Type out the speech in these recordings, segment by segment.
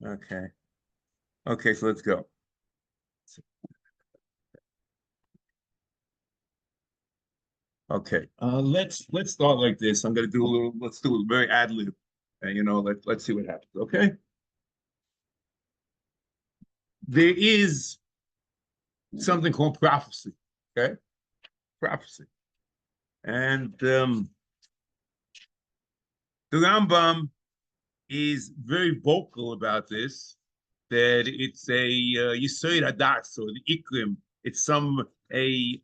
Okay. Okay, so let's go. Okay. Let's start like this. I'm gonna do a little, let's do a very ad lib. And let's see what happens. Okay. There is something called prophecy. Okay. Prophecy. And the Rambam is very vocal about this, that it's a Yesod Hadas or the Ikrim. It's a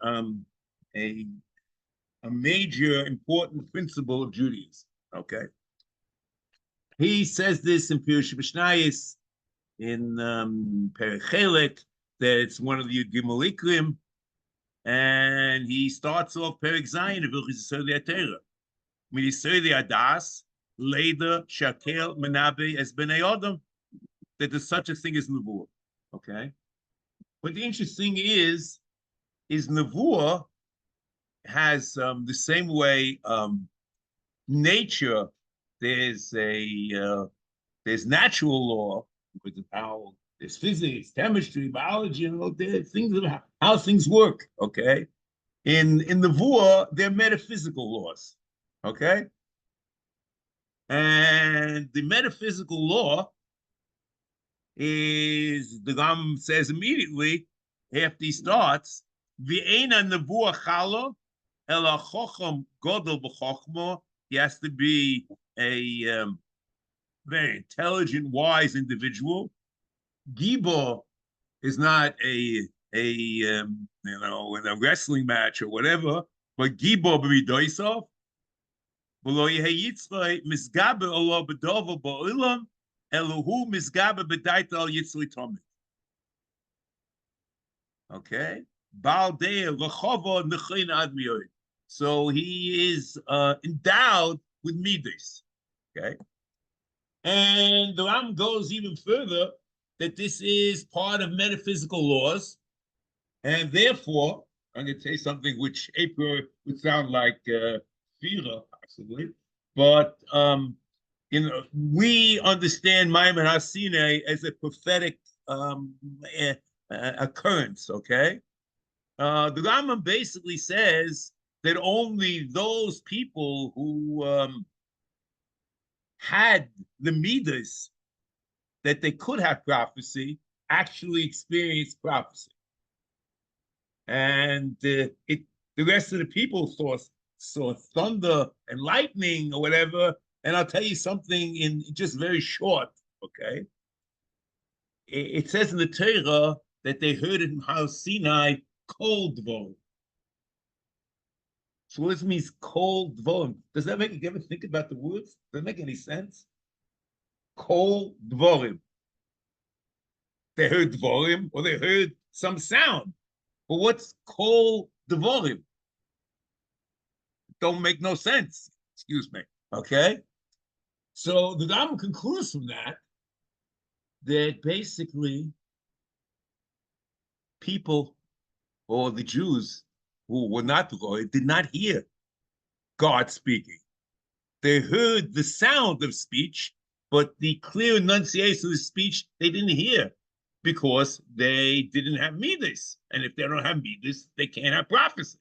a major important principle of Judaism. Okay, he says this in Pirush Mishnayos in Perek that it's one of the Yud Gimel Ikrim, and he starts off Perek Zayin of Hilchos Yisod Torah. Minisod Hadas later Shakel Menabe as Bnei Adam, that there's such a thing as Nevuah. Okay, but the interesting is Nevuah has the same way nature. There's there's natural law because of how there's physics, chemistry, biology, there's things about how things work. Okay, in Nevuah, they're metaphysical laws. Okay, and the metaphysical law is, the Ram says immediately after he starts, V'eina nevuah chala ela chocham godel b'chochma. He has to be a very intelligent, wise individual. Gibor is not in a wrestling match or whatever, but Gibor b'midoisav v'lo yehi yitzchai misgabe Allah b'dova ba'olam Elohu misgabe b'daita al yitzli tomit. Okay, Baldei v'chova nechin ad miyoid. So he is endowed with midas. Okay, and the Ram goes even further that this is part of metaphysical laws, and therefore I'm going to say something which April would sound like Fira, possibly, but we understand Maimon HaSinai as a prophetic occurrence. Okay, the Rambam basically says that only those people who had the midas that they could have prophecy actually experienced prophecy, and the rest of the people saw thunder and lightning or whatever. And I'll tell you something in just very short. Okay, it says in the Torah that they heard it in Har Sinai cold dvorim. So what does it mean, cold dvorim? Does that make you ever think about the words? Does that make any sense? Cold dvorim. They heard dvorim, or they heard some sound. But what's cold dvorim? Don't make no sense. Excuse me. Okay. So the Rambam concludes from that basically people, or the Jews who were not Goy, did not hear God speaking. They heard the sound of speech, but the clear enunciation of the speech they didn't hear because they didn't have midas. And if they don't have midas, they can't have prophecy.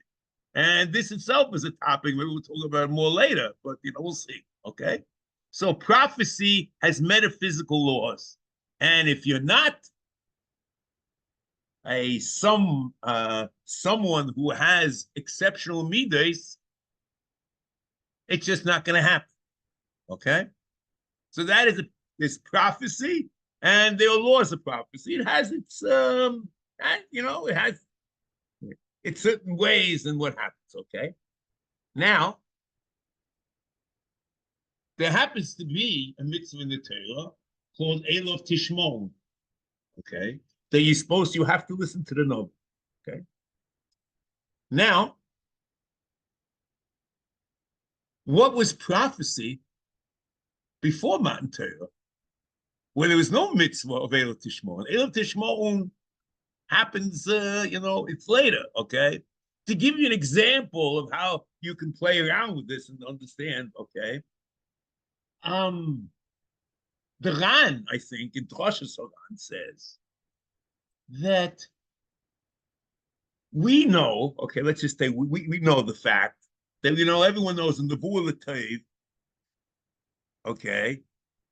And this itself is a topic, maybe we'll talk about it more later, but we'll see. Okay. So prophecy has metaphysical laws. And if you're not someone who has exceptional midas, it's just not going to happen. Okay, so that is this prophecy, and there are laws of prophecy. It has its it has its certain ways in what happens. Okay, now there happens to be a mitzvah in the Torah called Elov Tishmon. Okay, that you have to listen to the Novi. Okay, now what was prophecy before Matan Torah, when there was no mitzvah of Elov Tishmon? Elov Tishmon happens, it's later. Okay, to give you an example of how you can play around with this and understand. Okay, The Ran, I think, in Parshas says that we know, okay, let's just say we know the fact that, everyone knows in the Vu'ah, okay,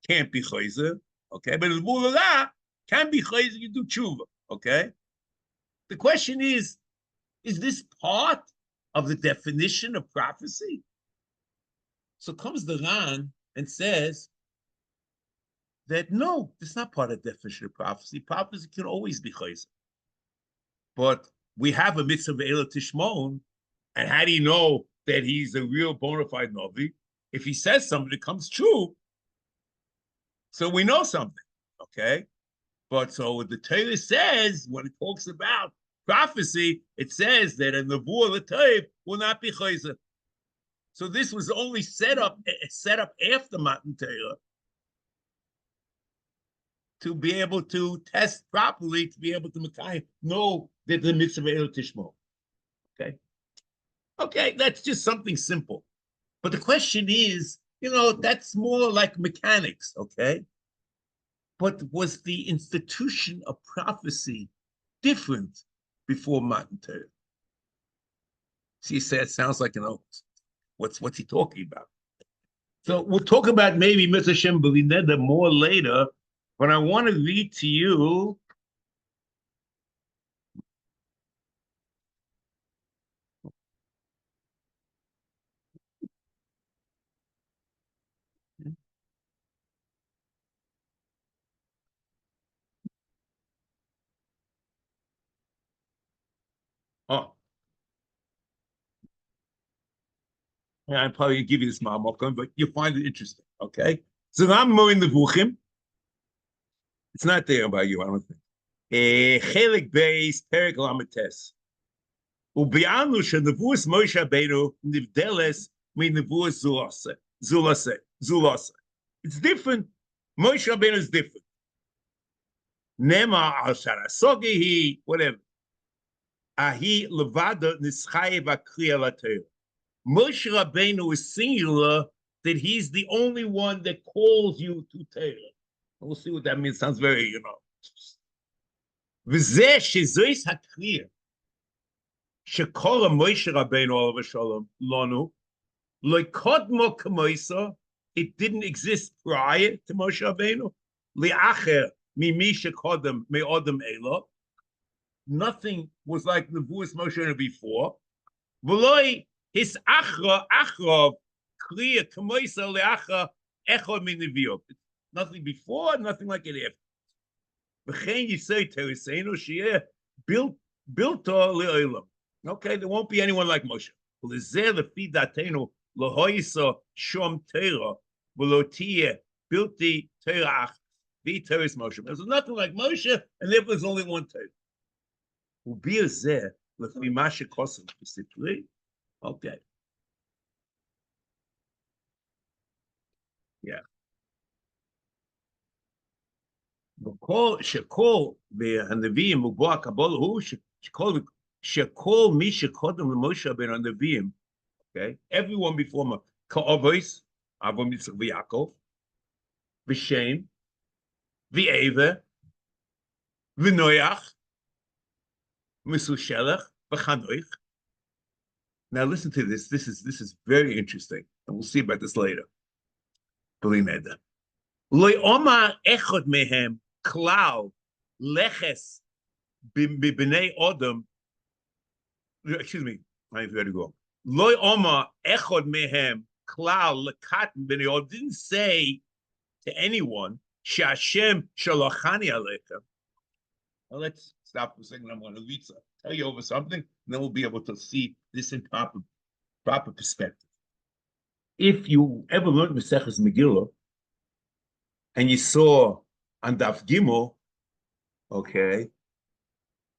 can't be chayzer, okay, but in the Vu'ah can be chayzer, you do tshuva, okay? The question is this part of the definition of prophecy? So comes the Ran and says that no, it's not part of the definition of prophecy. Prophecy can always be chayzer. But we have a mitzvah ve'ela tishmon, and how do you know that he's a real bona fide Navi? If he says something that comes true, so we know something, okay? But so what the Torah says, when it talks about prophecy, it says that a nevuah l'toiv will not be chayzer. So this was only set up after Matan Torah to be able to test properly, to be able to know that the mitzvah el tishmo. Okay, that's just something simple. But the question is, that's more like mechanics, okay? But was the institution of prophecy different before Matan Torah? See, you say it sounds like, what's he talking about? So we'll talk about maybe Mr. Shem B'Lineda more later, but I want to read to you oh, yeah, I'm probably gonna give you this Ma'amokon, but you'll find it interesting, okay? So I'm in the Vuchim. It's not there by you, I don't think. Chelik Beis, Perek Lamites. Ubianu shenevuas Moshe Rabbeinu nivdeles minevuas Zulase. It's different. Moshe Rabbeinu is different. Nema al Sharasogi, whatever. Ahi levada nischayev akriya laTorah. Moshe Rabbeinu is singular, that he's the only one that calls you to Torah. We'll see what that means. Sounds very, V'zeh shezois hakriya. Shekora Moshe Rabbeinu alav shalom lanu loikodmo kamoisa. It didn't exist prior to Moshe Rabbeinu. Liacher mimi shekodem me'odem elo. Nothing was like the Nevuas Moshe Rabbeinu before. V'loi his achra clear kamoisa liacher echod miniviyot. Nothing before, nothing like it after. V'chein yisei tereseinu sheyeh built le'olam. Okay, there won't be anyone like Moshe. There's nothing like Moshe, and therefore there's only one Torah. Okay. Yeah. Shekol Misha Kodem Moshe Ben Neviim. Okay, everyone before him. Ka'avos, Avram Yitzchak v'Yakov, v'Shem, v'Eva, v'Noach, Mesushelach, v'Chanoich. Now listen to this. This is very interesting, and we'll see about this later. B'Lineda. Lo Omar Echad Mehem Klal Leches B'Bnei Odom. Excuse me, I got to go. Loy Omar Echod Mehem Klal Lekat B'nei Odom didn't say to anyone Shashem Shalachani Aleichem. Well, let's stop for a second. I'm going to tell you over something, and then we'll be able to see this in proper perspective. If you ever learned Maseches Megillah and you saw on Daf Gimel, okay,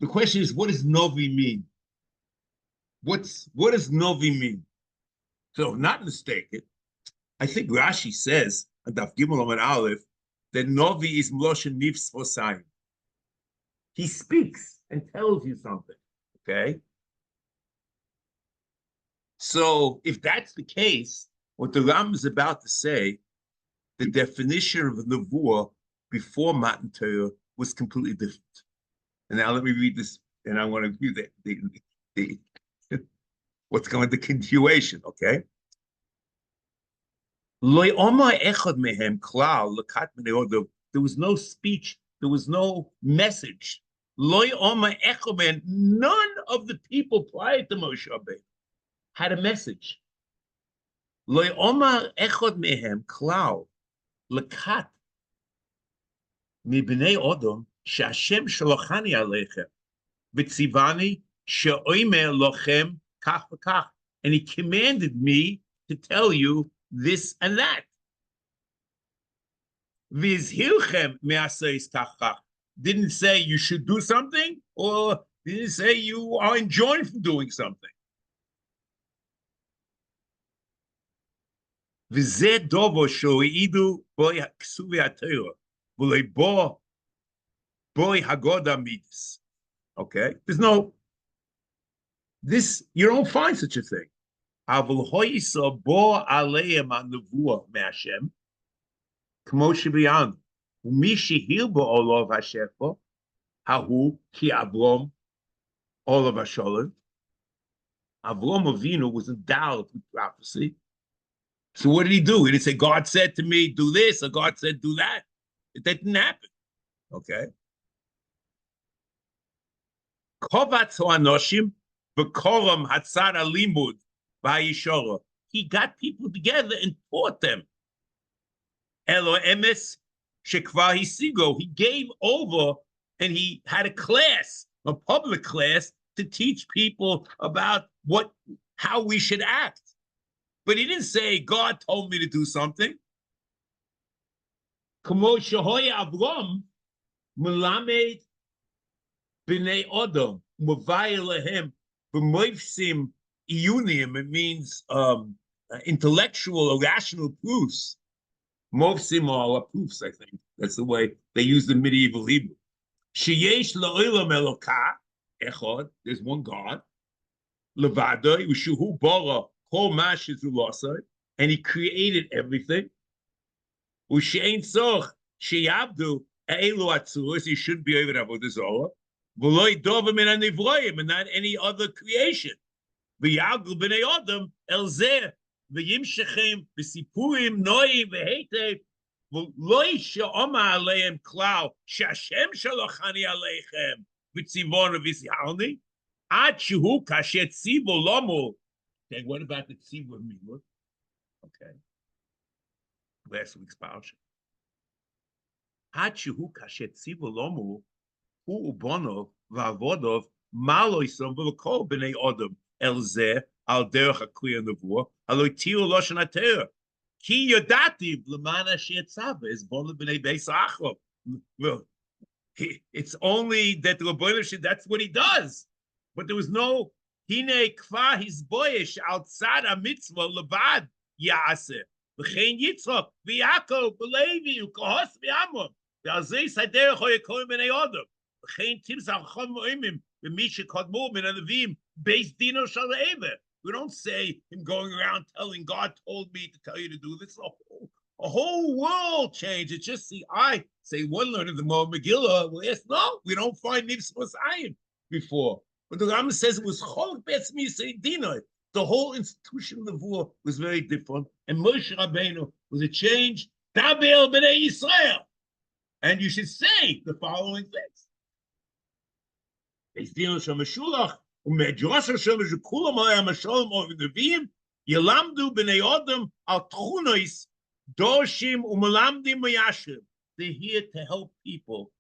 the question is, what does Novi mean? What does Novi mean? So, not mistaken, I think Rashi says on Daf Gimel Amud Aleph that Novi is Mloshen Nifs Hosayim. He speaks and tells you something. Okay. So, if that's the case, what the Ram is about to say the definition of nevuah before Matan Torah was completely different. And now let me read this, and I want to view the what's going the continuation, okay? There was no speech, there was no message. None of the people prior to Moshe Rabbeinu had a message. מבני אודום שהשם שלוחני עליכם וציווני שאומר לכם כך וכך, and he commanded me to tell you this and that. והזהירכם מעשייס כך כך, didn't say you should do something, or didn't say you are enjoined from doing something. וזה דובו שהועידו בוי כסובי התורה ולא boy hagoda midas. Okay, there's no this. You don't find such a thing. Avol hoyisa bo aleim anavua me'Hashem kmo shebiyan u'mi shehil bo olav hashefa hahu ki Avram olav hasholem. Avram Avinu was endowed with prophecy. So what did he do? He didn't say God said to me do this or God said do that. That didn't happen. Okay. He got people together and taught them. He gave over and he had a class, a public class, to teach people about how we should act. But he didn't say, God told me to do something. Avram melamed b'nei Adam Vayeira b'moifsim iyunim. It means intellectual or rational proofs. Moifsim are proofs, I think. That's the way they use the medieval Hebrew. Sheyesh la'olam elokah echad. There's one God. Levado ushuhu bara kol mashizulosai, and he created everything. Ushein soch sheyabdu elu atzuros. He shouldn't be able to have avodah zarah. V'loi dovim in anivroim, and not any other creation. V'yagul b'nei adam elzeh v'yimshechem v'sipurim noim v'hetev v'loi she'oma aleim klau she'Hashem shalochani aleichem v'tzivonu v'zihalni ad shehu kasher tzivo lomu. Okay, what about the tzivo milah? Okay. Last week's Parsha. Ad shehu kasher tzivo lomu hu ubonov v'avodov malo yisam v'lokol b'nei adam elzeh al derech hakli nevuah haloi tiu loshen hatera ki yodativ l'man asher tzava is bono b'nei beis achov. Well, it's only that the Rebbeinu, that's what he does, but there was no hine kva his boyish outside a mitzvah levad yaaseh v'chein Yitzchak v'Yaakov v'Levi u'kohos v'Amon v'alzei saderech hoyekoim b'nei adam v'chein timzach chom mo'imim v'mi shekodmu min hanavim beis dino shel ever. We don't say him going around telling God told me to tell you to do this. A whole world change. It's just I say one learner the more Megillah. Well, yes, no, we don't find Nivs Mosayim before. But the Rambam says it was Chol Betz Misei Dino. The whole institution of the Nevuah was very different. And Moshe Rabbeinu was a change. Dabel B'nei Yisrael. And you should say the following things. Beis Dino Shel Meshulach. ומהג'רס השם שכולם היה משלם או נביאים, ילמדו בני אדם על תכונוס, דורשים ומלמדים מישרים. They're here to help people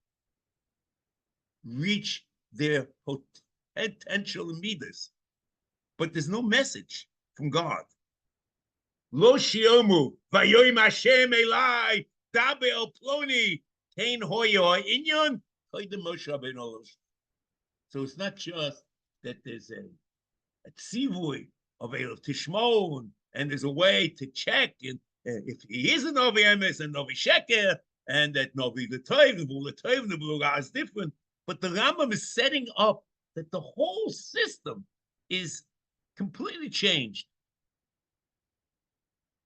reach their potential midas. But there's no message from God. Lo shiomu, vayoim Hashem elai, dabe el ploni, kein hoyo inyon, koydem Moshe Rabbeinu Olosh. So it's not just that there's a tzivui of a tishmon, and there's a way to check if he is a novi emes and novi sheker, and that novi the bluga is different. But the Rambam is setting up that the whole system is completely changed.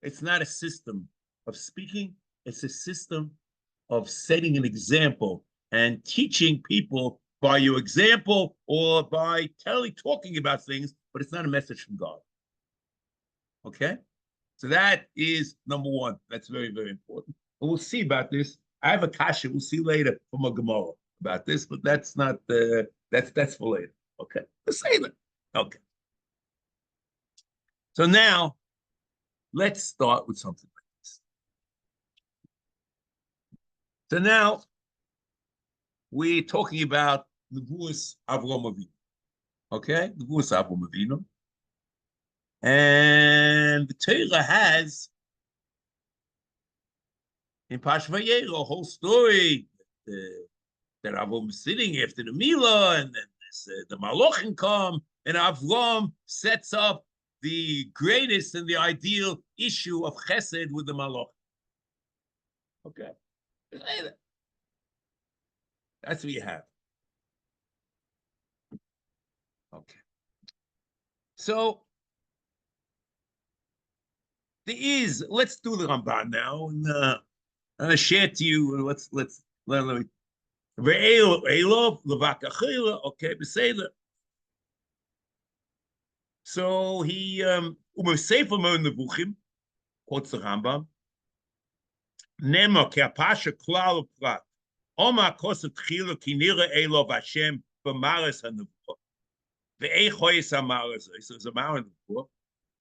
It's not a system of speaking, It's a system of setting an example and teaching people by your example or by talking about things, but it's not a message from God. Okay? So that is number one. That's very, very important. And we'll see about this. I have a kasha. We'll see later from a Gemara about this, but that's not that's for later. Okay, let's say that. Okay. So now let's start with something like this. So now we're talking about Nevuas Avraham Avinu. Okay, Nevuas Avraham Avinu, and the Torah has in Parshas Vayeira a whole story that Avram is sitting after the Milah, and then the Malachim come, and Avram sets up the greatest and the ideal issue of Chesed with the Malachim. Okay, that's what you have. Okay, so there is. Let's do the Ramban now, and I'm gonna share to you. Let me. Okay, beseder. So he Sefer Nevuchim, quotes the Rambam. Nema ke apasha klal prat. Oma koset chila ki nira elo v'Hashem b'mares hanevuah. Ve'echoyes hamares. So it's a mare nevuah.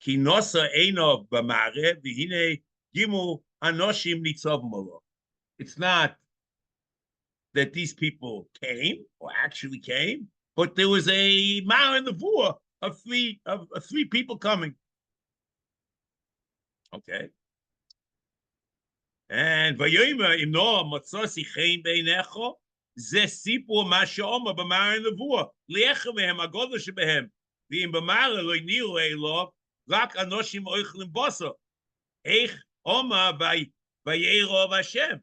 Ki nosa eino b'mare v'hine gimu anoshim nitzav malo. It's not that these people came or actually came, but there was a mare nevuah of three people coming. Okay. And Vayeira imno matzosi chen beinecho ze sipur ma she'oma b'mar nevuah li'echa mehem agodla shebehem v'im b'mar lo niru elo rak anoshim oichlim boso eich oma Vayeira of Hashem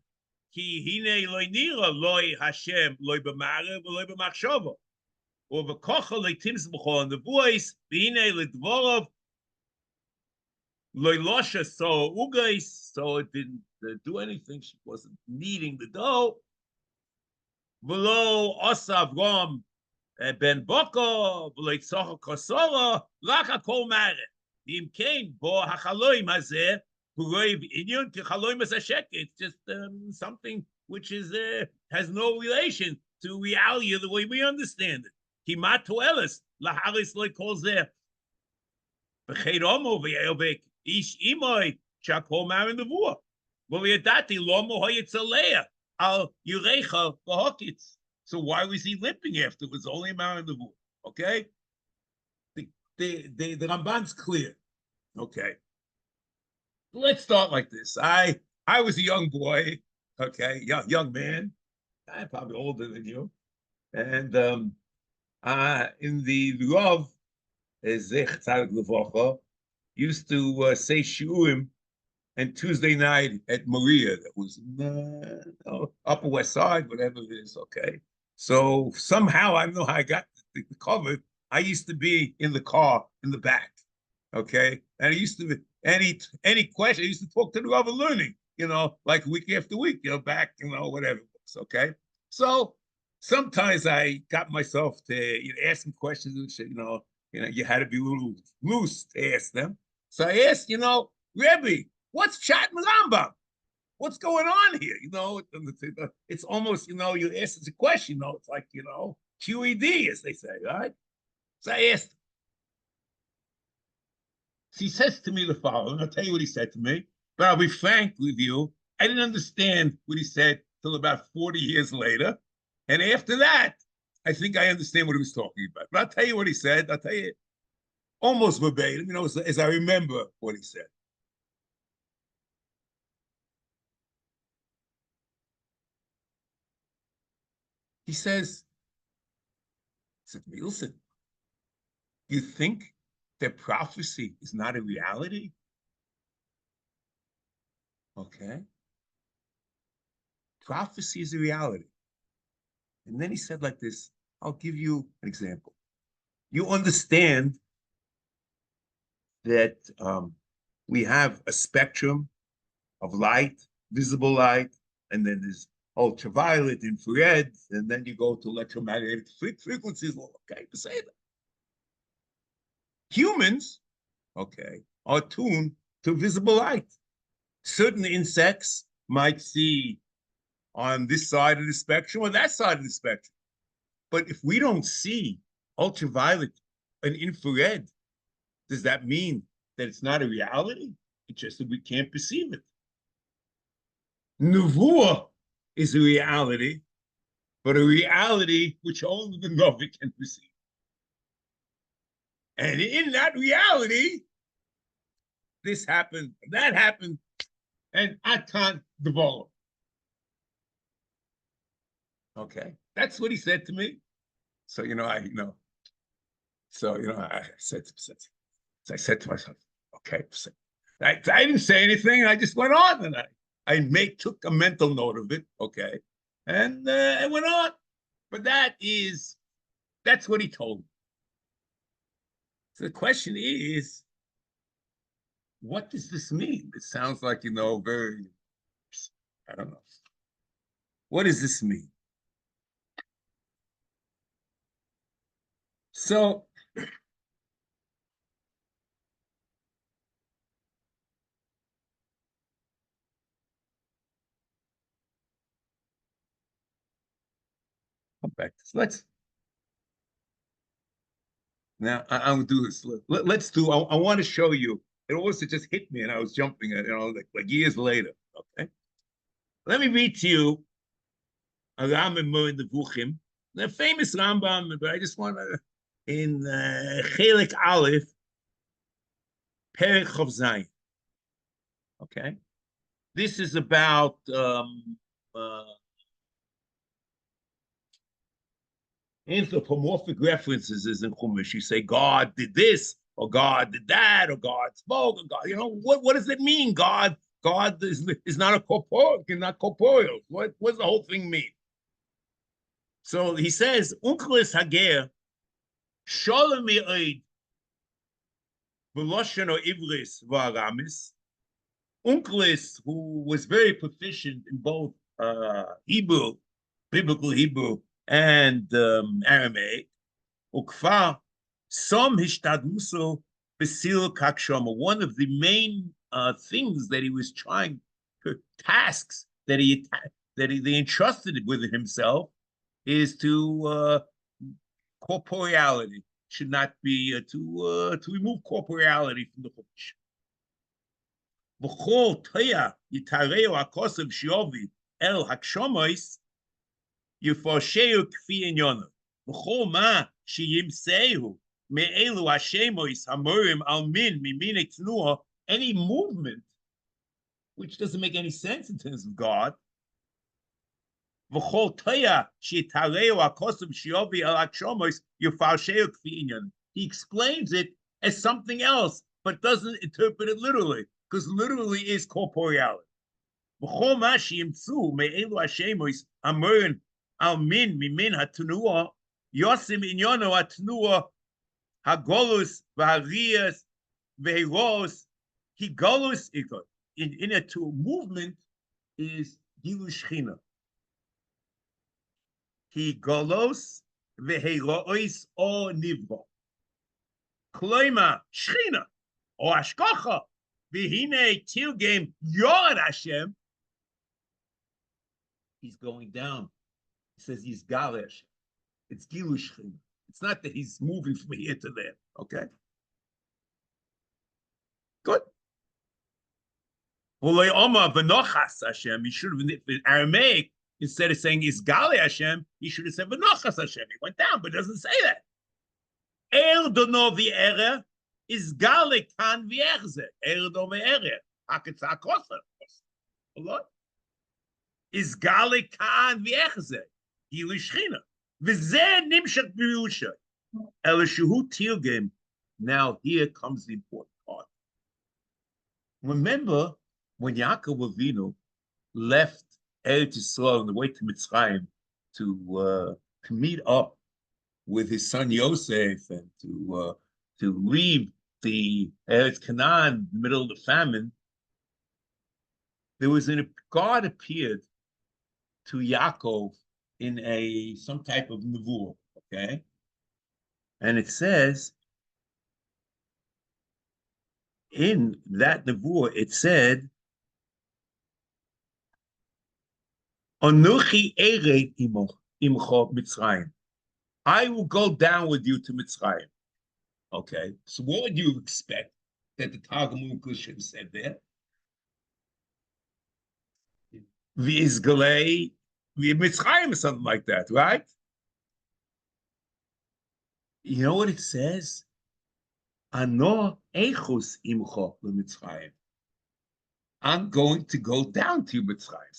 ki hine lo nira loy Hashem loy b'mar v'loy b'machshava or v'kocha lo tims b'chol the voice v'hine l'dvorov loy losha so ugais, so it didn't do anything. She wasn't kneading the dough. Below Osav Rom Ben Boko, below Tzachok Kosora, Laka Kol Mare. Im Kain Bo Hachaloim Hazeh, Huroiv Inyon Kichaloim Hazashek. It's just something which is has no relation to reality the way we understand it. Kimat Toelis Laharis Loy Kol Zeh. B'Cheid Omo V'Yovek Ish Imoy Chakol Mare Nevuah. So why was he limping afterwards? Only a man in the wood. Okay? The Ramban's clear. Okay. Let's start like this. I was a young boy, okay, young man. I'm probably older than you. And in the Rav, Zech Tzadik Levacha, used to say Shurim. And Tuesday night at Maria, that was Upper West Side, whatever it is, okay? So somehow, I don't know how I got the cover. I used to be in the car in the back, okay? And I used to, any question, I used to talk to the other learning, like week after week, back, whatever it was, okay? So sometimes I got myself to ask them questions and shit, you had to be a little loose to ask them. So I asked, Rebbe, what's Chat Rambam? What's going on here? It's almost, you ask it's a question, it's like, QED, as they say, right? So I asked him. So he says to me the following. I'll tell you what he said to me, but I'll be frank with you. I didn't understand what he said till about 40 years later. And after that, I think I understand what he was talking about. But I'll tell you what he said. I'll tell you almost verbatim, as I remember what he said. He said to me, listen, you think that prophecy is not a reality? Okay. Prophecy is a reality. And then he said like this, I'll give you an example. You understand that we have a spectrum of light visible light, and then there's ultraviolet, infrared, and then you go to electromagnetic frequencies. Okay, to say that humans, okay, are tuned to visible light. Certain insects might see on this side of the spectrum or that side of the spectrum. But if we don't see ultraviolet and infrared, does that mean that it's not a reality? It's just that we can't perceive it. Nevuah is a reality, but a reality which only the Novi can perceive. And in that reality, this happened, that happened, and I can't develop. Okay, that's what he said to me. So I said to myself, okay. So I didn't say anything. I just went on, and I took a mental note of it. Okay, and I went on. But that's what he told me. So the question is, what does this mean? It sounds like, very, I don't know. What does this mean? So come back. Let's now. I'm gonna do this. Let's do. I want to show you. It also just hit me, and I was jumping at like years later. Okay, let me read to you a Rambam in the Vuchim, the famous Rambam. But I just want to in Chelik Aleph, Perek Chav Zayin. Okay, this is about anthropomorphic references is in Chumash. You say God did this, or God did that, or God spoke, or God. What does it mean? God is not a corporeal, not corporeal. What does the whole thing mean? So he says, Unklis Hager, Sholem Me'oid, V'loshen or Ivris V'aramis. Unklis, who was very proficient in both Hebrew, biblical Hebrew, and Aramaic, Ukfa, some hishtadluso besil kakshama. One of the main things that he was trying, tasks that they entrusted with himself, is to corporeality. Should not be to remove corporeality from the Chumash. V'chol toya yitareo akosav shiovi el hakshomois yufasheu kfi inyonu. V'chol ma sheyimsehu me'elu hashemois hamurim al min mimin etnua. Any movement which doesn't make any sense in terms of God. V'chol toya yitareo akosav shiovi el hakshomois yufasheu kfi inyonu. He explains it as something else, but doesn't interpret it literally, because literally is corporeality. Yosim inyono atnua hagolus v'harias v'heros higolus ikot. In a to movement is gilush china. Higolos v'herois o nivro. Kloima shchina or ashkacha v'hine tilgem yod Hashem. He's going down. He says he's Gal Hashem. It's Gilush China. It's not that he's moving from here to there. Okay? Good. Hashem. He should have, in Aramaic, instead of saying Isgali Hashem, he should have said V'nochas Hashem. He went down, but doesn't say that. Er dono v'ere is Gale kan v'erze. Er do v'ere. Haketza kosa. Allah. Is Gale kan v'erze. Gilush China. V'zeh nimshak b'yusha. Elishahu tilgem. Now here comes the important part. Remember when Yaakov Avinu left Eretz Yisrael on the way to Mitzrayim to meet up with his son Yosef and to leave the Eretz Canaan in the middle of the famine. There was God appeared to Yaakov in some type of nevuah, okay? And it says in that nevuah, it said, Onuchi ered imcho Mitzrayim. I will go down with you to Mitzrayim. Okay, so what would you expect that the Targum should have said there? V'izgalei Mitzrayim or something like that, right? You know what it says? Ano echus imcho Mitzrayim. I'm going to go down to Mitzrayim.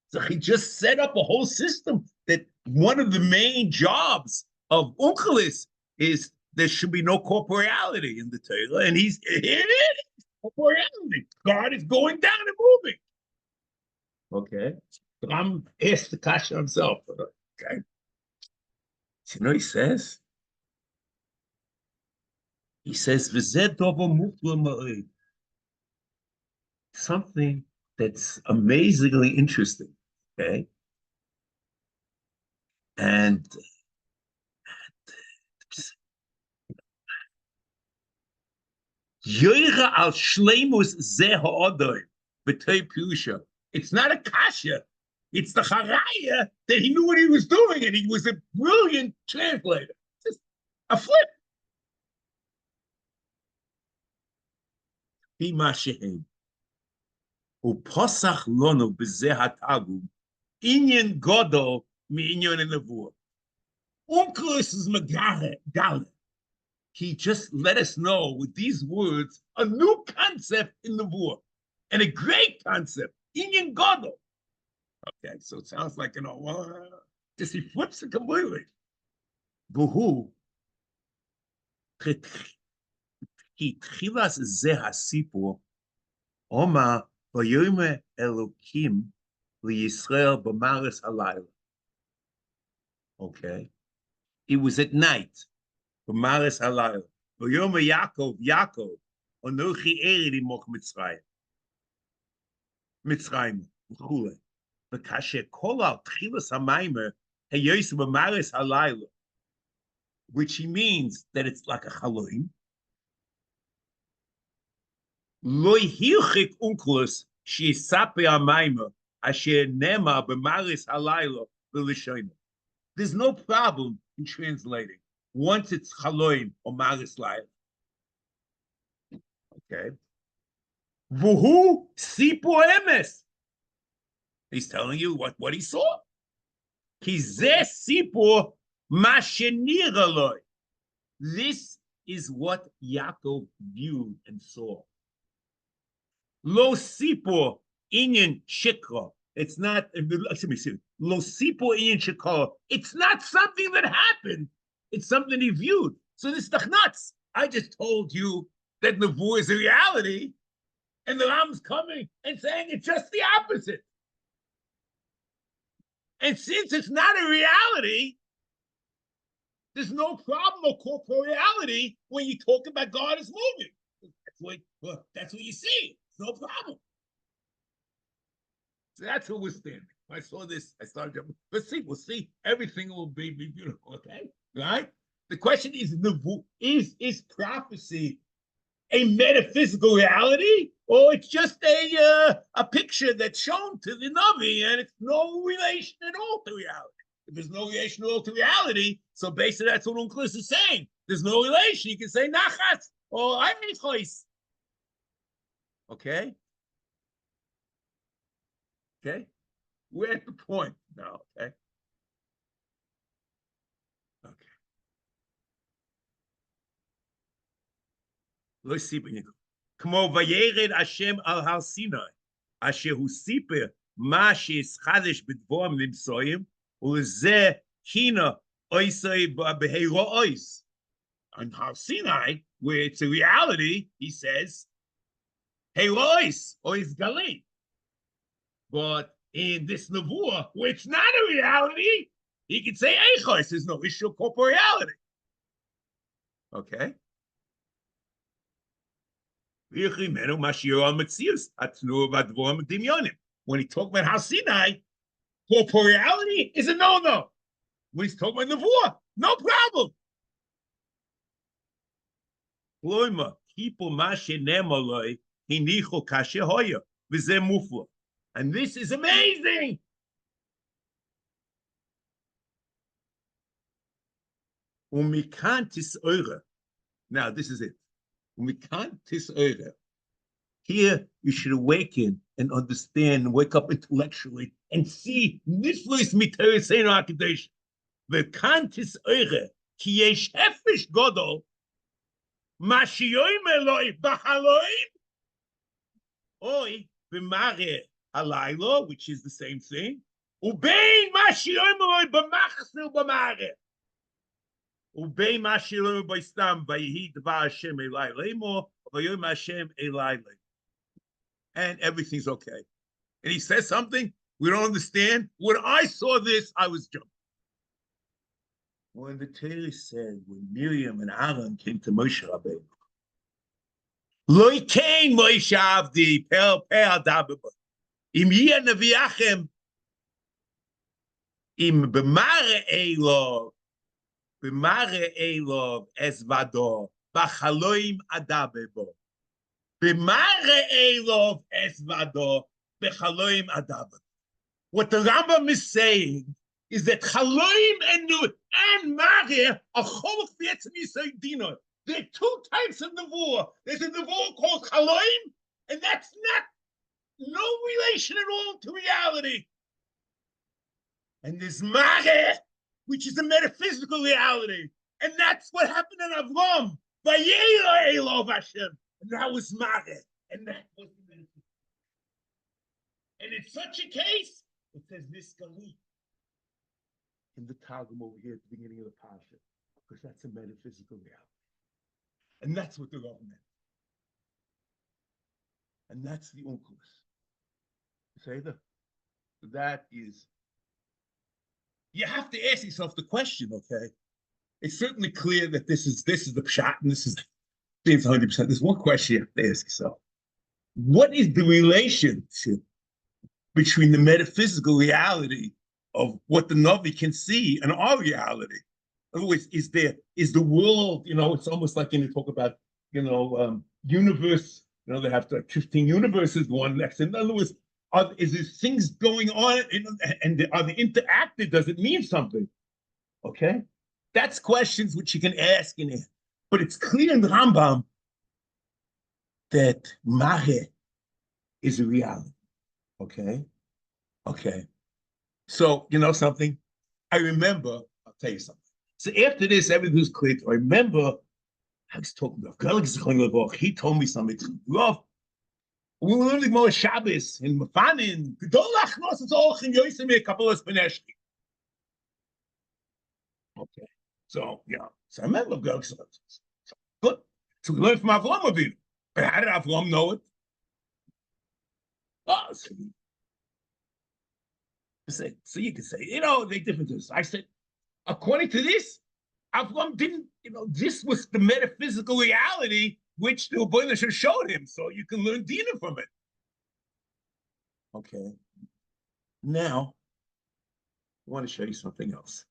So he just set up a whole system that one of the main jobs of Unkelis is there should be no corporeality in the Torah, and here it is, corporeality. God is going down and moving. Okay, so I'm asked the kasha himself. Okay, so you know what he says? He says, something that's amazingly interesting. Okay, and Yoira al shleimus zeh ha'odoi b'tei pirusha. It's not a kasha. It's the haraya that he knew what he was doing, and he was a brilliant translator. Just a flip. Bima shehem uposach lono b'zeh hatagum inyan godol mi'inyan nevuah. Onkelos is megale. He just let us know with these words a new concept in the war and a great concept, Inyan Godel. Okay, so it sounds like, just he flips it completely. Buhu, he tchilas ze hasipur, Oma Vayeira Elokim liyisrael b'maris halayla. Okay, it was at night. B'maris halayla. Vayomer Yaakov, Onochi ered imoch Mitzrayim. Mitzrayim, v'chule. V'kasher kol al tchilas hamaymer heyos b'maris halayla, which he means that it's like a chaloim. Lo hilchik Onkelos sheyisape hamaymer asher nema b'maris halayla v'lishonim. There's no problem in translating once it's chaloim or maris layla. Okay. Vuhu sipo emes. He's telling you what he saw. Kizeh sipo masheniraloi. This is what Yaakov viewed and saw. Lo sipo inyan shikra. It's not. Lo sipo inyan shikra. It's not something that happened. It's something he viewed. So this is nuts. I just told you that nevuah is a reality, and the Ram's coming and saying it's just the opposite. And since it's not a reality, there's no problem of corporeality when you talk about God is moving. That's what you see. It's no problem. So that's where we're standing. I saw this. I started jumping. Let's see. We'll see. Everything will be beautiful. Okay, right? The question is prophecy a metaphysical reality, or it's just a picture that's shown to the Navi, and it's no relation at all to reality. If there's no relation at all to reality, so basically that's what Onkelos is saying. There's no relation. You can say nachas or I'm nichois. Okay? Okay? We're at the point now, okay? Okay. Let's see what you go. Kmo vayered Hashem al har Sinai, asher hu siper ma she'ischadesh b'dvorim nimsoim, ulezeh hina oisei b'heiro ois. On Har Sinai, where it's a reality, he says, heiro ois, ois gali. But in this nevuah, where it's not a reality, he can say eichos. There's no issue of corporeality. Okay? When he talked about Har Sinai, corporeality is a no-no. When he's talking about Nevuah, no problem. And this is amazing. Now, this is it. Here, you should awaken and understand, wake up intellectually, and see niflis mitereseinu hakadosh. V'kantis oire ki yesh hefesh godol ma sheyoim eloi b'haloim oi b'mare halaylo, which is the same thing. Ubein ma sheyoim eloi b'machzil b'mare. Ubein ma sheyoim b'stam v'yihi dvar Hashem elai leimo v'yoim Hashem elai leimo. And everything's okay. And he says something we don't understand. When I saw this, I was jumping. When the Torah said, when Miriam and Aaron came to Moshe Rabbeinu, Loi kein Moshe Avdi, per adabba, im yeh neviachem, im b'mare elov es vado, b'chaloim adabba. What the Rambam is saying is that Chaloim and Mare are Cholok V'etzem Yisrael Dino. There are two types of Nevuah. There's a Nevuah called Chaloim, and that's not no relation at all to reality. And there's Mare, which is a metaphysical reality. And that's what happened in Avram. Vayeira Elov Hashem. And that was Mare. And that was the medicine. And in such a case, it says this Gali in the Targum over here at the beginning of the Parsha, because that's a metaphysical reality. And that's what the Rav meant. And that's the Unkelus. Say that is, you have to ask yourself the question, okay? It's certainly clear that this is the pshat, and this is 100%. There's one question you have to ask yourself. What is the relationship between the metaphysical reality of what the Navi can see and our reality? In other words, is the world, it's almost like when you talk about, universe, they have like 15 universes, one next. In other words, is there things going on and are they interacted? Does it mean something? Okay? That's questions which you can ask in it. But it's clear in the Rambam that Mahe is a reality. Okay? Okay. So, something? I remember, I'll tell you something. So after this, everything was clear. I remember I was talking about he told me something. Rav, we were learning more Shabbos in Mefanin. Okay. So, so I remember good. So we learned from Avram Avinu. But how did Avram know it? Oh, so you can say, they different things. I said, according to this, Avram didn't, this was the metaphysical reality which the Rebbeinu should have showed him, so you can learn Dina from it. Okay. Now, I want to show you something else.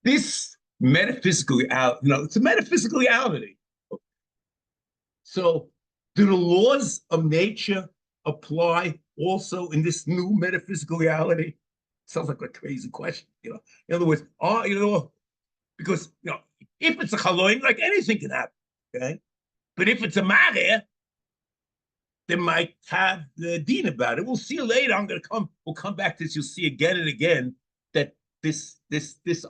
This metaphysical reality, it's a metaphysical reality. So, do the laws of nature apply also in this new metaphysical reality? Sounds like a crazy question, In other words, because if it's a chaloim, like anything can happen, okay? But if it's a mare, they might have the deen about it. We'll see later. We'll come back to this. You'll see again and again that this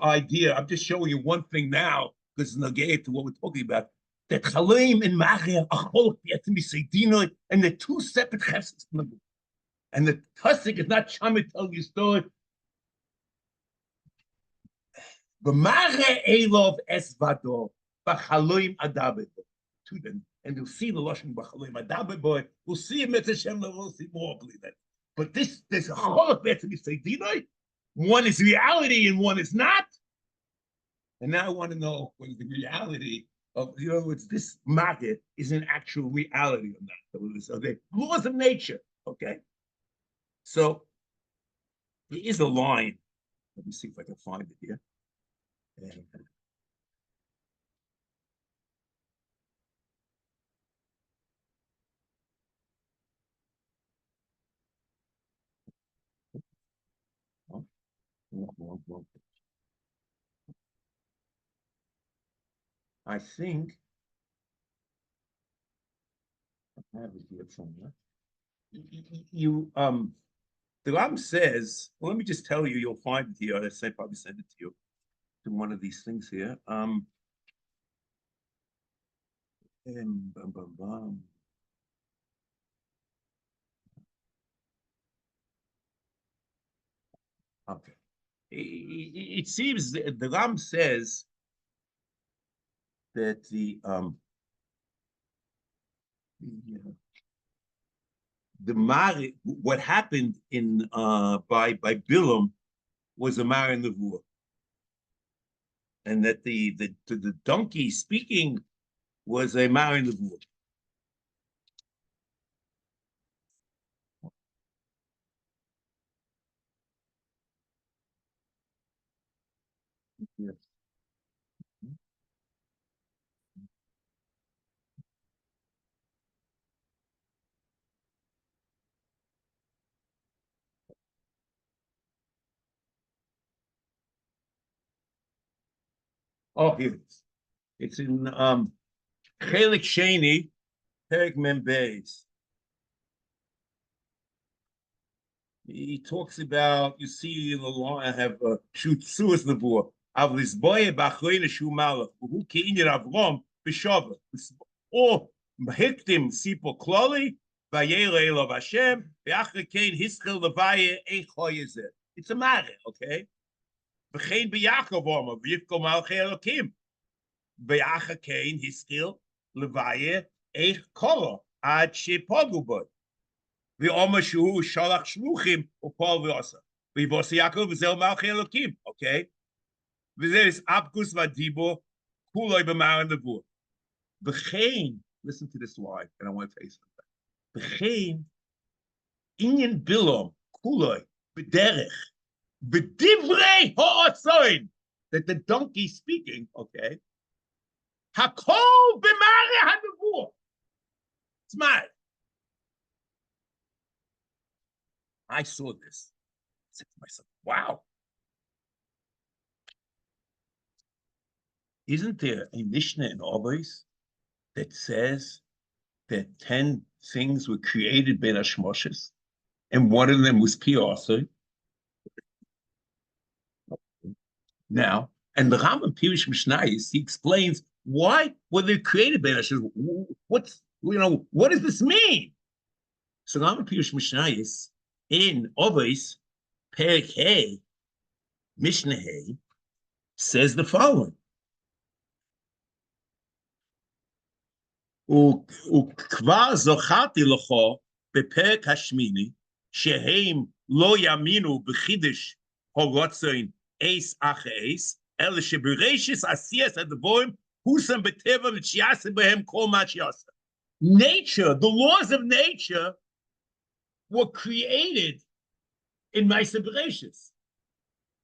idea. I'm just showing you one thing now because it's negate to what we're talking about. That chaloim and mare are cholok v'etzem, and the two separate cheseds. And the Tusik is not Shamit tell you story. B'mare elov es vado, b'chaloim adabebo. To them. And you'll see the Lashon b'chaloim adabebo. We'll see him at Hashem, we'll see more, believe that. But there's a cholok v'etzem, one is reality and one is not. And now I want to know what the reality of, in other words, this market is an actual reality or not. So the laws of nature, okay? So there is a line. Let me see if I can find it here. I think I have it here somewhere. The Ram says, well, let me just tell you, you'll find it here. I probably send it to you to one of these things here. Bum, bum, bum. Okay. It seems the Ram says that the Mari, what happened in by Bilam was a Mari Nevuah, and that the donkey speaking was a Mari Nevuah. Yes. Oh, here it is. It's in Chelik Sheni, Perek Mem Beis. He talks about, you see in the law, I have shoot suas nevuah. Av lisboye bachreine shu malach, who keinyan avrom b'shava. Or hiktim sipo kloli, Vayeira elov Hashem, v'achre kein hischel levaye eich hoyezeh. It's a matter, okay? V'chein b'yakov oma, v'yivko malchei elokim. V'achre kein hischel levaye eich kolo, ad shepogu bot. Okay, וזה is Abkus Vadibo, Kuloi B'Mar Nevuah. B'chein, listen to this line, and I want to tell you something. B'chein, Inyan Bilom, Kuloi, B'derech, B'divrei Ha'otzoin, that the donkey speaking, okay, Hakol B'Mar HaNevuah. It's mad. I saw this. I said to myself, wow. Isn't there a Mishnah in Ovis that says that 10 things were created by Hashmoshes, and one of them was Piasa? Now, and the Rambam Pirish Mishnayis, he explains why were they created by Hashmoshes? What does this mean? So Rambam Pirish Mishnayis in Ovis, Perek Hey, Mishnah Hey, says the following. וכבר זכרתי לך בפרק השמיני, שהם לא יאמינו בחידש הרצון אס אחרי אס, אלא שבראשית עשיית הדברים הושם בטבע ושיעשה בהם כל מה שיעשה. Nature, the laws of nature were created in Ma'aseh Bereshis.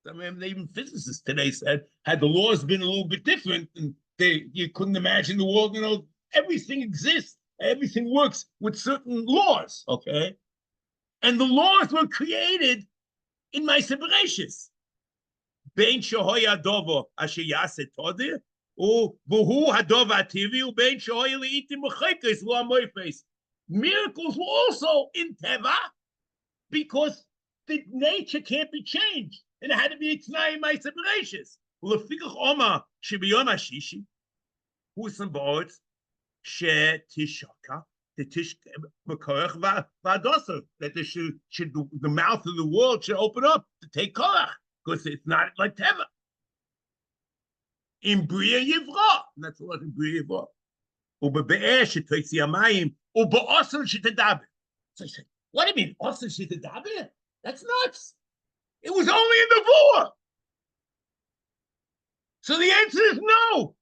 I mean, even physicists today said, had the laws been a little bit different, and you couldn't imagine the world, everything exists, everything works with certain laws, okay? And the laws were created in Ma'aseh Bereshis. Bein shehoya dovo asher yaseh todir, v'hu hadov ativi, ubein shehoya leitim v'chekes lo amoifes. Miracles were also in Teva because the nature can't be changed, and it had to be a T'nai in Ma'aseh Bereshis. Lefikach Oma shebiyom hashishi, husam ba'oretz, Shetishaka, the Tish Makorach Vadosa, that the mouth of the world should open up to take Korach, because it's not like Teva. In Bria Yivra, that's what in Bria Yivra. Ubebe'er Shetotzi Yamayim, Ube'osel Shetadaber. So I said, what do you mean, Osel Shetadaber? That's nuts. It was only in the Vua. So the answer is no.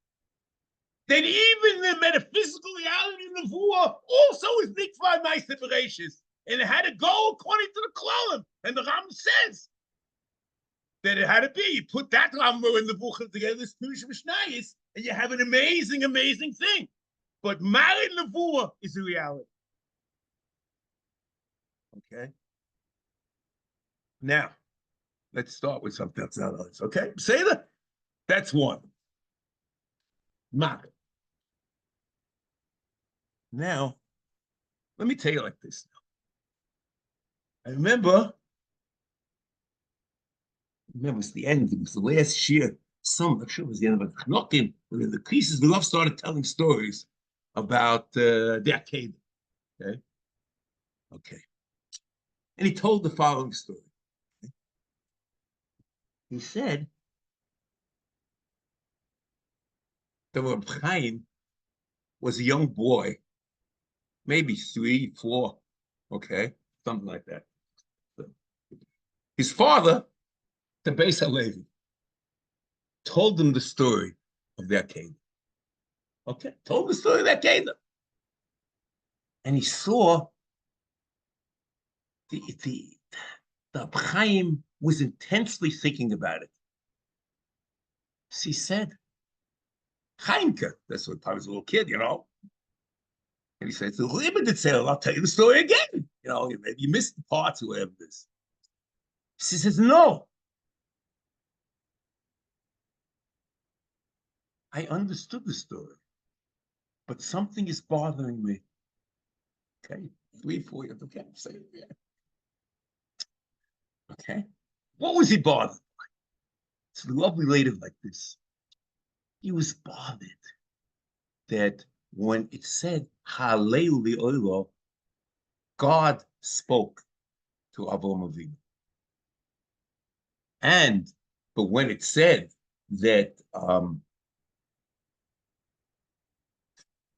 That even the metaphysical reality of the Nevuah also is nikva ma'aseh bereishis, and it had to go according to the Klalim. And the Ram says that it had to be. You put that Rambam and the Nevuah together, this Pirush Mishnayos, and you have an amazing, amazing thing. But married Nevuah is a reality. Okay. Now, let's start with something else. Okay, say that. That's one. Married. Now, let me tell you like this. I remember it's the end. It was the last year. I'm sure it was the end of the Chnokim, when the pieces the love started telling stories about the Akedah. Okay. Okay. And he told the following story. Okay? He said that Reb Chaim was a young boy, maybe 3, 4, okay, something like that. So, his father, the Beis HaLevi, told him the story of the Akedah. Okay, told the story of the Akedah. And he saw the Reb Chaim was intensely thinking about it. So he said, Chaimke, that's what I was a little kid, you know. And he said, so I'll tell you the story again. You know, maybe you missed the parts or whatever it is. He says, no. I understood the story, but something is bothering me. Okay, 3, 4 years, okay, say it again. Okay, what was he bothered by? So the love related like this. He was bothered that when it said Hallelu Oilo, God spoke to Avraham Avinu. But when it said that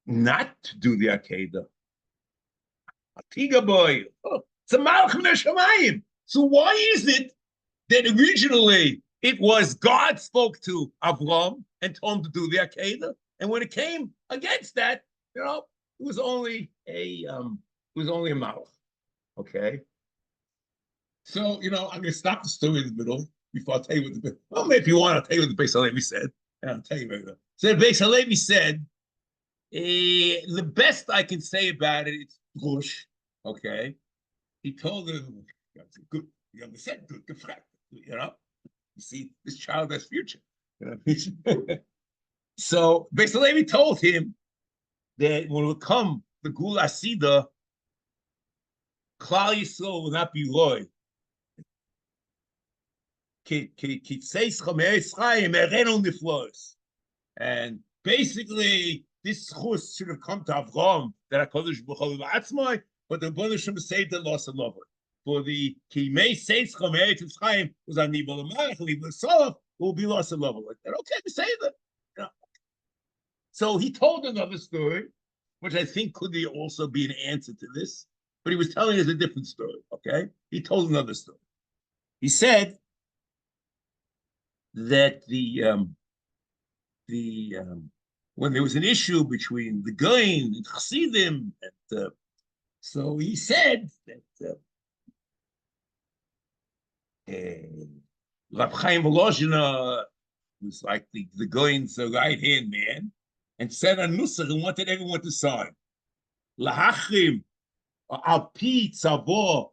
not to do the Akedah, Atiga boy, it's a Malchim Neshamayim. So why is it that originally it was God spoke to Avraham and told him to do the Akedah, and when it came against that, you know, it was only a Malach. Okay. So, you know, I'm going to stop the story in the middle before I tell you what maybe if you want, I'll tell you what the Beis HaLevi said. And I'll tell you right now. So the Beis HaLevi said, the best I can say about it, it's Drush. Okay. He told him, good, you understand, good, you know, you see, this child has future. You know? So Beis HaLevi told him that when it will come, the Gula Sida, Klal Yisrael will not be loy. And basically, this chus should have come to Avram that HaKadosh Baruch Hu, but the Rebbeinu Shem saved the loss of lover. For the Kimei Seis Chameretz Chaim was on Nibal Amalek, Nibal Solov, will be loss of lover like that. Okay, we say that. You know. So he told another story, which I think could also be an answer to this, but he was telling us a different story. Okay, he told another story. He said that when there was an issue between the Goyim and Chassidim, and so he said that Rab Chaim Volozhina was like the Goyim's right hand man, and said on Nusach and wanted everyone to sign. Lahachrim al pi tzavo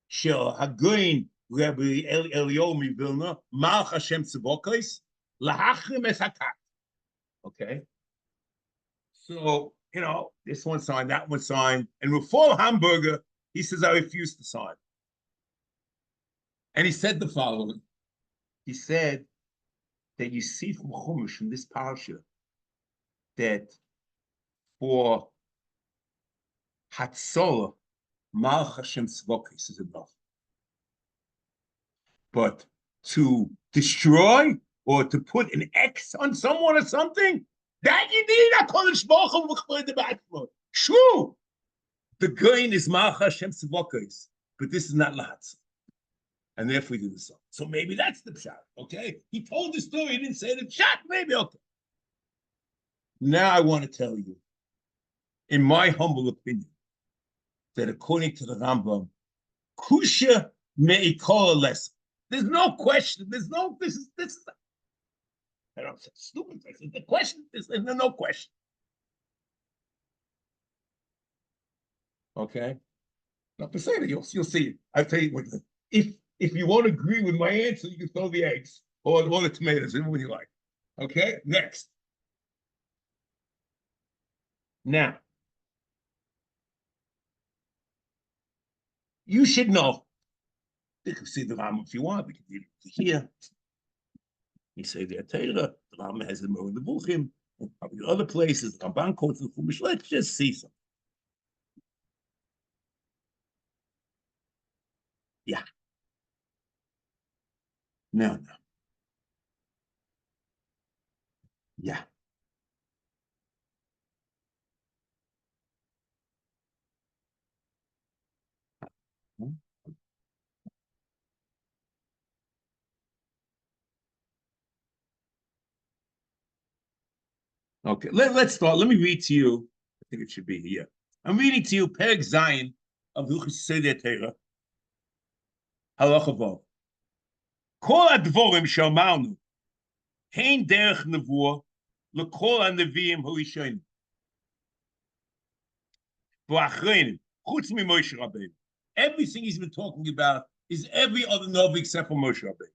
shel hagoyin Rabbi Eliyahu Vilna Malch Hashem Tzivokos lahachrim es hakat. Okay, so you know this one signed, that one signed, and with Paul Hamburger, he says I refuse to sign. And he said the following: he said that you see from Chumash from this parsha that for Hatzolah, Malch Hashem Tzivokos is enough. But to destroy or to put an X on someone or something, that you need HaKadosh Baruch Hu. True, the gain is Malch Hashem Tzivokos, but this is not Lahatz. And therefore he did the song. So maybe that's the pshat, okay? He told the story, he didn't say the pshat, maybe, okay. Now I want to tell you, in my humble opinion, that according to the Rambam, kusha me'ikol less. There's no question. There's no, this is, I don't say stupid. I said the question is, there's no question. Okay? Not to say that you'll see it. I'll tell you what, if you won't agree with my answer, you can throw the eggs or the tomatoes, whatever you like. Okay? Next. Now, you should know. You can see the Rambam if you want. We can read it here. You say the Torah. The Rambam has it more in the Buchim. And probably other places. The Ramban quotes the Chumash. Let's just see something. Yeah. No. Yeah. Okay, let's start. Let me read to you. I think it should be here. I'm reading to you Perek Zayin of Hilchos Seder Torah. Halacha Vav. Kol advorim she'amarnu hein derech nevuah lekol haneviim harishonim v'achreinim chutz miMoshe Rabbeinu. Everything he's been talking about is every other Navi except for Moshe Rabbeinu.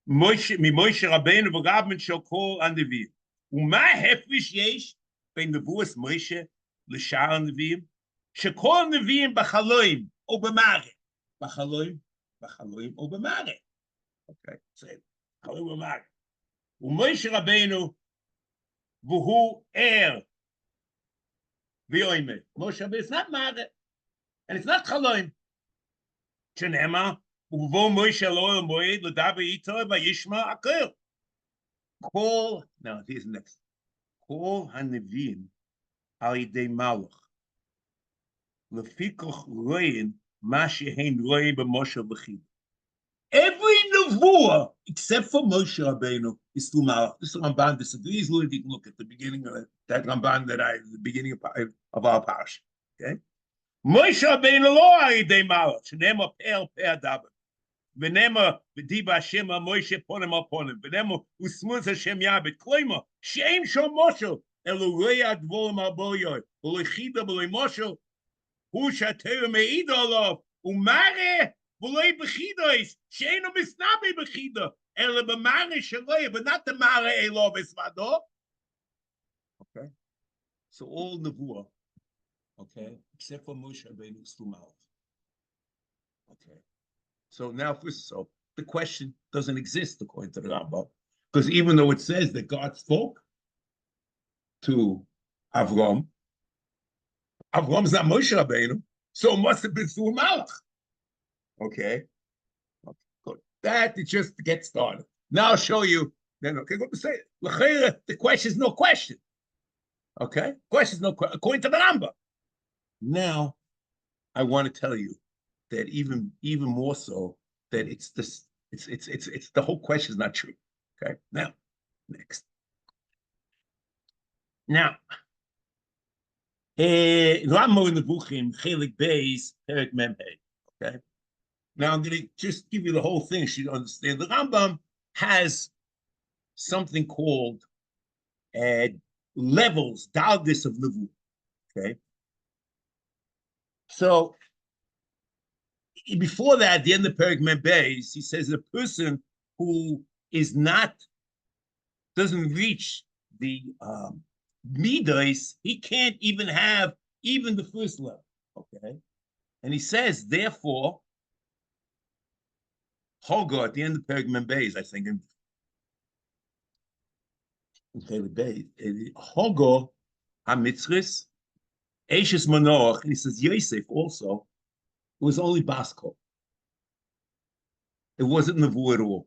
MiMoshe Rabbeinu v'Rab min shel kol haneviim. U'ma hefrish yesh ben nevuas Moshe l'shar haneviim shekol haneviim b'chaloim o b'mare. B'chaloim o b'mare. Okay, say it. Chaloim b'mare. U'Moshe Rabbeinu v'hu v'yoyme. Moshe Rabbeinu, it's not mare, and it's not chaloim. Shenema u'v'vo Moshe Elohim moed l'daber ito v'yishma akol. Kol, now here's the next. Kol hanevim al yidei malach. Lefikoch roin ma shehein roin b'Moshe v'chid. Every nevuah except for Moshe Rabbeinu is through malach. This Ramban disagrees. You can look at the beginning of that Ramban the beginning of our Parshas. Okay, Moshe Rabbeinu lo yidei malach. Shenema per daber. V'nema v'diba Hashem Moshe ponim al ponim. V'nema usmuz Hashem yabed. Kloima she'em shom Moshe elu rei advorim al boyoy. V'lechida v'lei Moshe hu shatera me'ida alav u'mare v'lei b'chidois she'enu misnabe b'chida ele b'mare shaloi, but not the mare elo v'svado. Okay, so all nevuah, okay, except for Moshe Rabbeinu is through mouth. Okay. So now, first, so the question doesn't exist according to the Rambam, because even though it says that God spoke to Avram, Avram's not Moshe Rabbeinu, so it must have been through a Malach. Okay, good. That is just to get started. Now I'll show you. Then okay, go to say it. The question is no question. Okay, question is no question according to the Rambam. Now I want to tell you that even more so that it's the whole question is not true. Okay, now next. Now, Ramo in the Buchim Chelik Beis Perek Memhei. Okay, now I'm going to just give you the whole thing so you understand. The Rambam has something called levels, dalgis of nevuah. Okay, so before that, at the end of Perek Mem Beis, he says a person who doesn't reach the midos, he can't even have even the first level. Okay, and he says, therefore, Hogo at the end of Perek Mem Beis, I think, in Perek Beis, Hogo hamitzris, Eishes Manoach, and he says Yosef also. It was only Basko. It wasn't Nevu at all.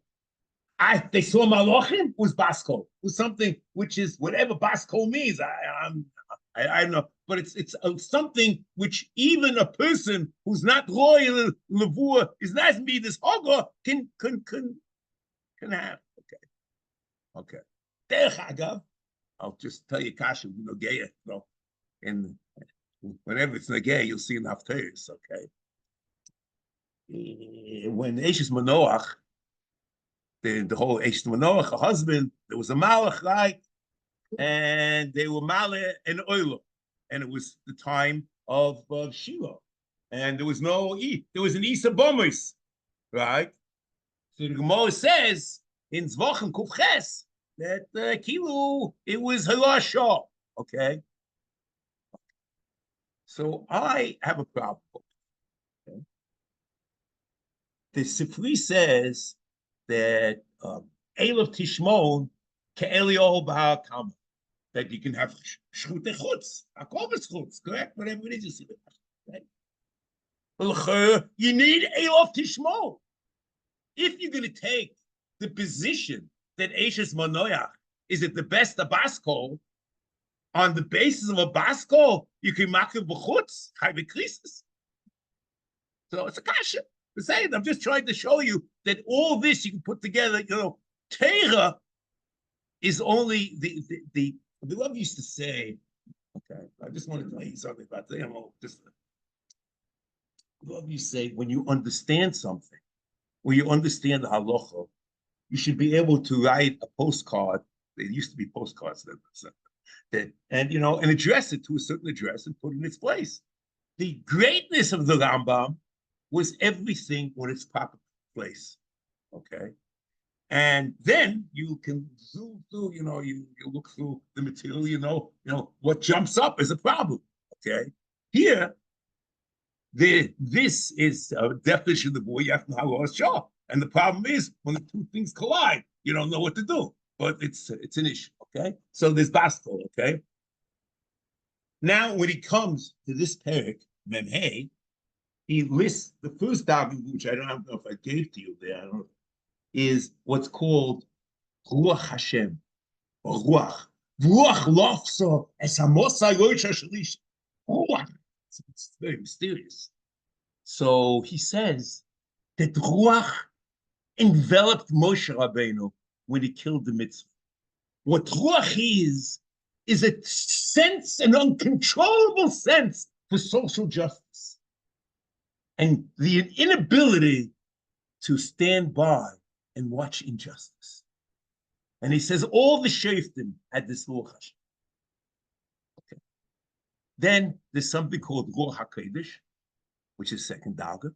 They saw Malachim, it was Basko. It was something which is whatever Basko means. I don't know, but it's something which even a person who's not loyal levua is not be this hogger can have. Okay. Derech agav, I'll just tell you kasha, gay, and whenever it's nagay, you'll see in Haftarahs, okay? When Eishes Manoach, the whole Eishes Manoach, a husband, there was a malach, right? And they were malach and oilo, and it was the time of Shiloh, and there was there was an Isa Bomis, right? So the Gemara says in Zvochem Kufches that Kilu, it was Halasha, okay? So I have a problem. Okay? The Sifri says that Elof Tishmon Ke'elio B'Har Kama, that you can have Shchute Chutz, Akovas Chutz, correct? Whatever it is, you see it. Right? You need Elof Tishmon. If you're going to take the position that Eishes Manoach is it the best Abaskol, on the basis of a Baskol, you can make a b'chutz, chayve krisis. So it's a kasha. I'm just trying to show you that all this you can put together. Teira is only the love used to say. Okay, I just want to tell you something about that. Just love you say when you understand something, when you understand the halacha, you should be able to write a postcard. There used to be postcards then, and address it to a certain address and put it in its place. The greatness of the Rambam was everything on its proper place. Okay. And then you can zoom through, you look through the material, what jumps up is a problem. Okay. Here, this is a definition of the boy, you have to know how to show. And the problem is when the two things collide, you don't know what to do. But it's an issue. Okay. So there's Bastel, okay. Now, when he comes to this parak, Memhei, he lists the first document, which I don't know if I gave to you there, I don't know, is what's called Ruach Hashem, or Ruach. Ruach lofso es hamosa yoisha shalish. Ruach. It's very mysterious. So he says that Ruach enveloped Moshe Rabbeinu when he killed the mitzvah. What Ruach is a sense, an uncontrollable sense for social justice. And the inability to stand by and watch injustice. And he says all the shaftim had this Ruach Hashem. Okay. Then there's something called Ruach HaKodesh, which is second Daga.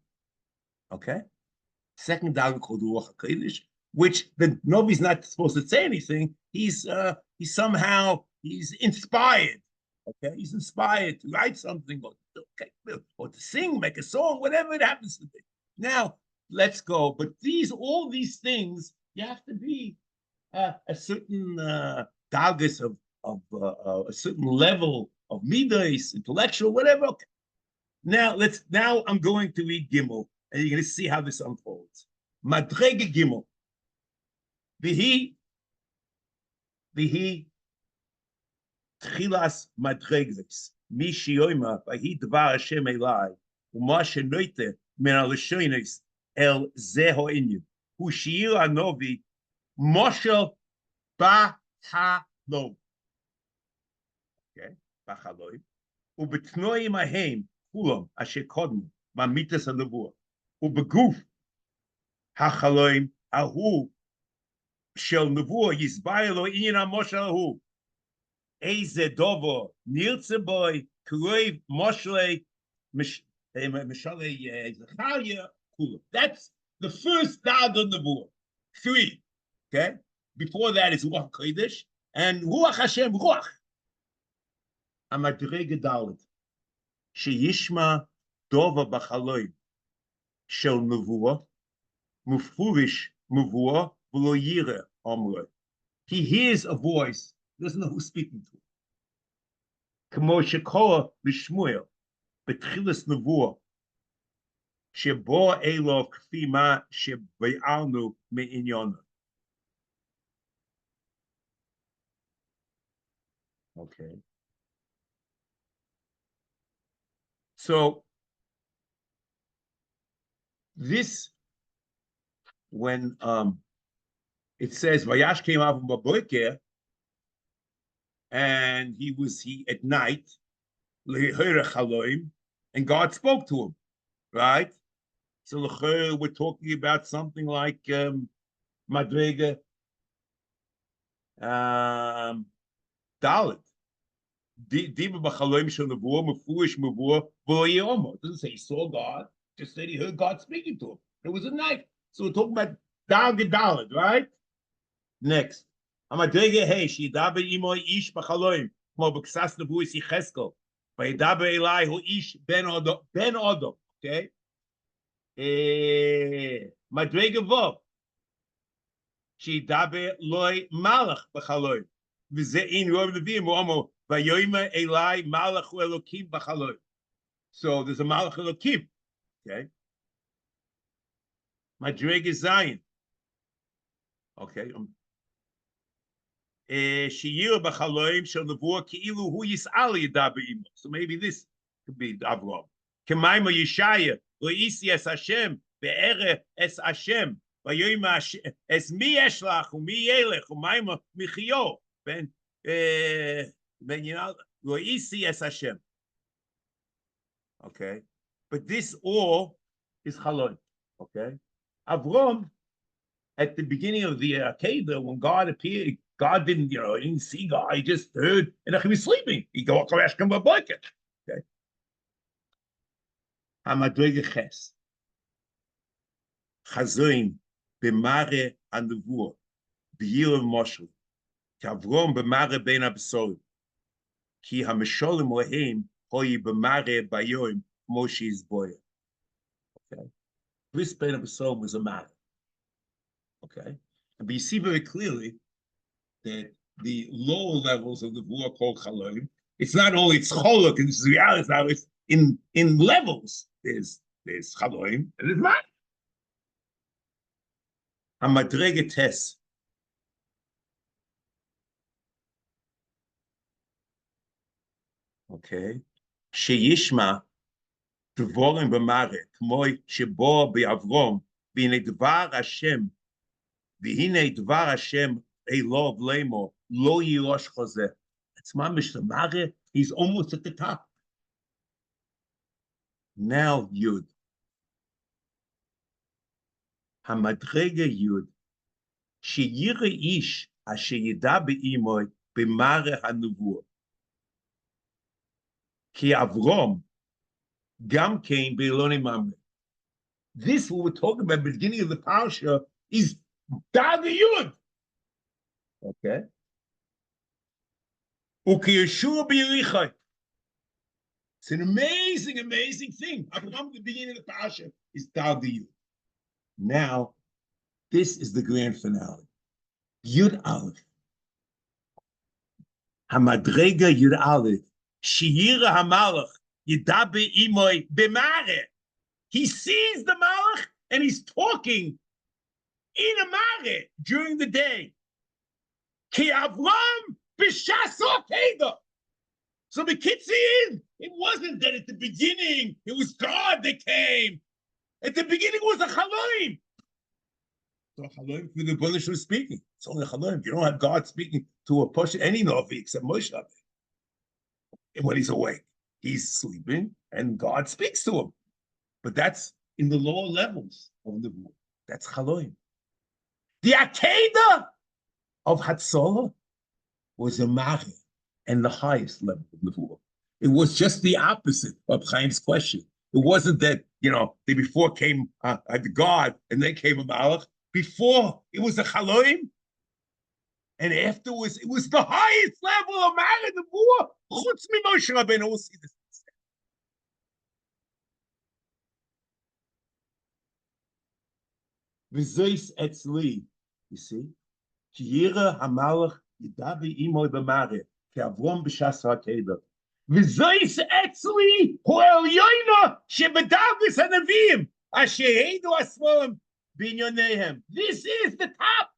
Okay? Second Daga called Ruach HaKodesh, which the Novi's not supposed to say anything. He's inspired. Okay, he's inspired to write something or to sing, make a song, whatever it happens to be. Now let's go. But all these things, you have to be a certain dagas of a certain level of midas, intellectual, whatever. Okay. Now I'm going to read Gimel, and you're going to see how this unfolds. Madrege Gimel. Vihi Tchilas Madreglis, Mishi Yoima, Vahi Dvar Hashem Elai, Umashe Noite, Men Alishonis, El Zeho Inyu, Ushir Anovi, Moshe Bahalo. Okay, Bahalo. Ubetnoi Mahem, Kulam, Ashe Kodmu, Mamitas Alevua, Ubeguf, Hachaloim, Ahu, Shel Nevua, Yisbailo, Inyan Moshe Ahu. Eze Dovo, Nilzeboy, Kuroiv, Moshle, Mishale, Zachariah, Kula. That's the first Dag on the board. 3. Okay? Before that is Ruach Kodesh and Ruach Hashem Ruach. Amadrege Dalet. Sheyishma Dova Bachaloim. Shel Nevuah. Mufurish Nevuah. V'lo Yireh Omreh. He hears a voice. Doesn't know who's speaking to him. Kamo shekoa b'shmuel betchilas nevuah shebo elov kfi ma shebe'alnu me'inyona. Okay. So this, when it says Vayash came out from Baboiker, and he at night, and God spoke to him, right? So we're talking about something like Madrega Dalit. Diba b'chaloim shel nevuah mefuish mevuah v'lo yeomo. It doesn't say he saw God, just said he heard God speaking to him. It was a night. So we're talking about Dal Gedalit, right? Next. Amadrege hey, shidaber imoy ish b'chaloim, mo b'ksas nevuah Yecheskel. Vayedaber elai hu ish ben Odom. Okay? Madrege vov. Shidaber loy malach b'chaloim. V'ze in rov neviim u'omo vayoyma elai malach elokim b'chaloim. So there's a malach elokim. Okay? Madrege zayin. Okay? So maybe this could be Avram. Kemaima Yeshaya, Loisi es Hashem, Be'ere es Hashem, Vayoyma es mi eshlach, umi yelech, umaima michio, ben Loisi es Hashem. Okay? But this all is Chalon. Okay? Avram, at the beginning of the Akedah, when God appeared, God didn't, he didn't see God. He just heard, and he was sleeping. He go, okay. Hamadrege ches. Chazoin b'mare anavur b'yir Moshe. Kavrom b'mare ben absorim. Ki hamisholim lehem hoyi b'mare bayoim Moshe's boy. Okay. This ben absorim was a matter. Okay. But you see very clearly that the lower levels of the war called Chaloim, it's not only it's Cholok, and this is reality now, it's in levels. There's Chaloim and there's Mat. Hamadrege tes. Okay. Sheyishma Dvorim b'mare, k'moy shebo b'Avrom, v'hine dvar Hashem, v'hine dvar Hashem elov lemo, lo yirosh chozeh. It's mamish the mare. He's almost at the top. Now Yud. Hamadrege Yud. Sheyire ish asher yida be'imoy b'mare hanuvur. Ki Avrom gam came be'eloni mamre. This, what we're talking about at the beginning of the Parsha, is Daga Yud. Okay? Ukiyeshua b'yirichai. It's an amazing, amazing thing. Abraham, the beginning of the Parsha, is Daga Yud. Now, this is the grand finale. Yud Aleph. Hamadrega Yud Aleph. Shiyira Hamalach. Yidabe Imoy B'mare. He sees the Malach and he's talking in a mare during the day. Ki Avram b'shas Keda. So the Kitziin, it wasn't that at the beginning it was God that came. At the beginning it was a Chaloim. So Chaloim, the Buddha was speaking. It's only Chaloim. You don't have God speaking to a Pasha, any Novi except Moshe. And when he's awake, he's sleeping and God speaks to him. But that's in the lower levels of the Nevuah. That's Chaloim. The Akedah of Hatzalah was a Mari and the highest level of Nevuah. It was just the opposite of Chaim's question. It wasn't that, they before came the God and then came a Malach. Before, it was a Chaloim. And afterwards, it was the highest level of Mari Nevuah. Chutz mi Moshe Rabbeinu. We'll see this. V'zois etzli, you see? Kiyira hamalach yidabi imoy b'mare, ki Avrom b'shas ha'keda. V'zois etzli hu elyoina shebedavris hanavim, asher heidu asmolim b'inyonehem. This is the top.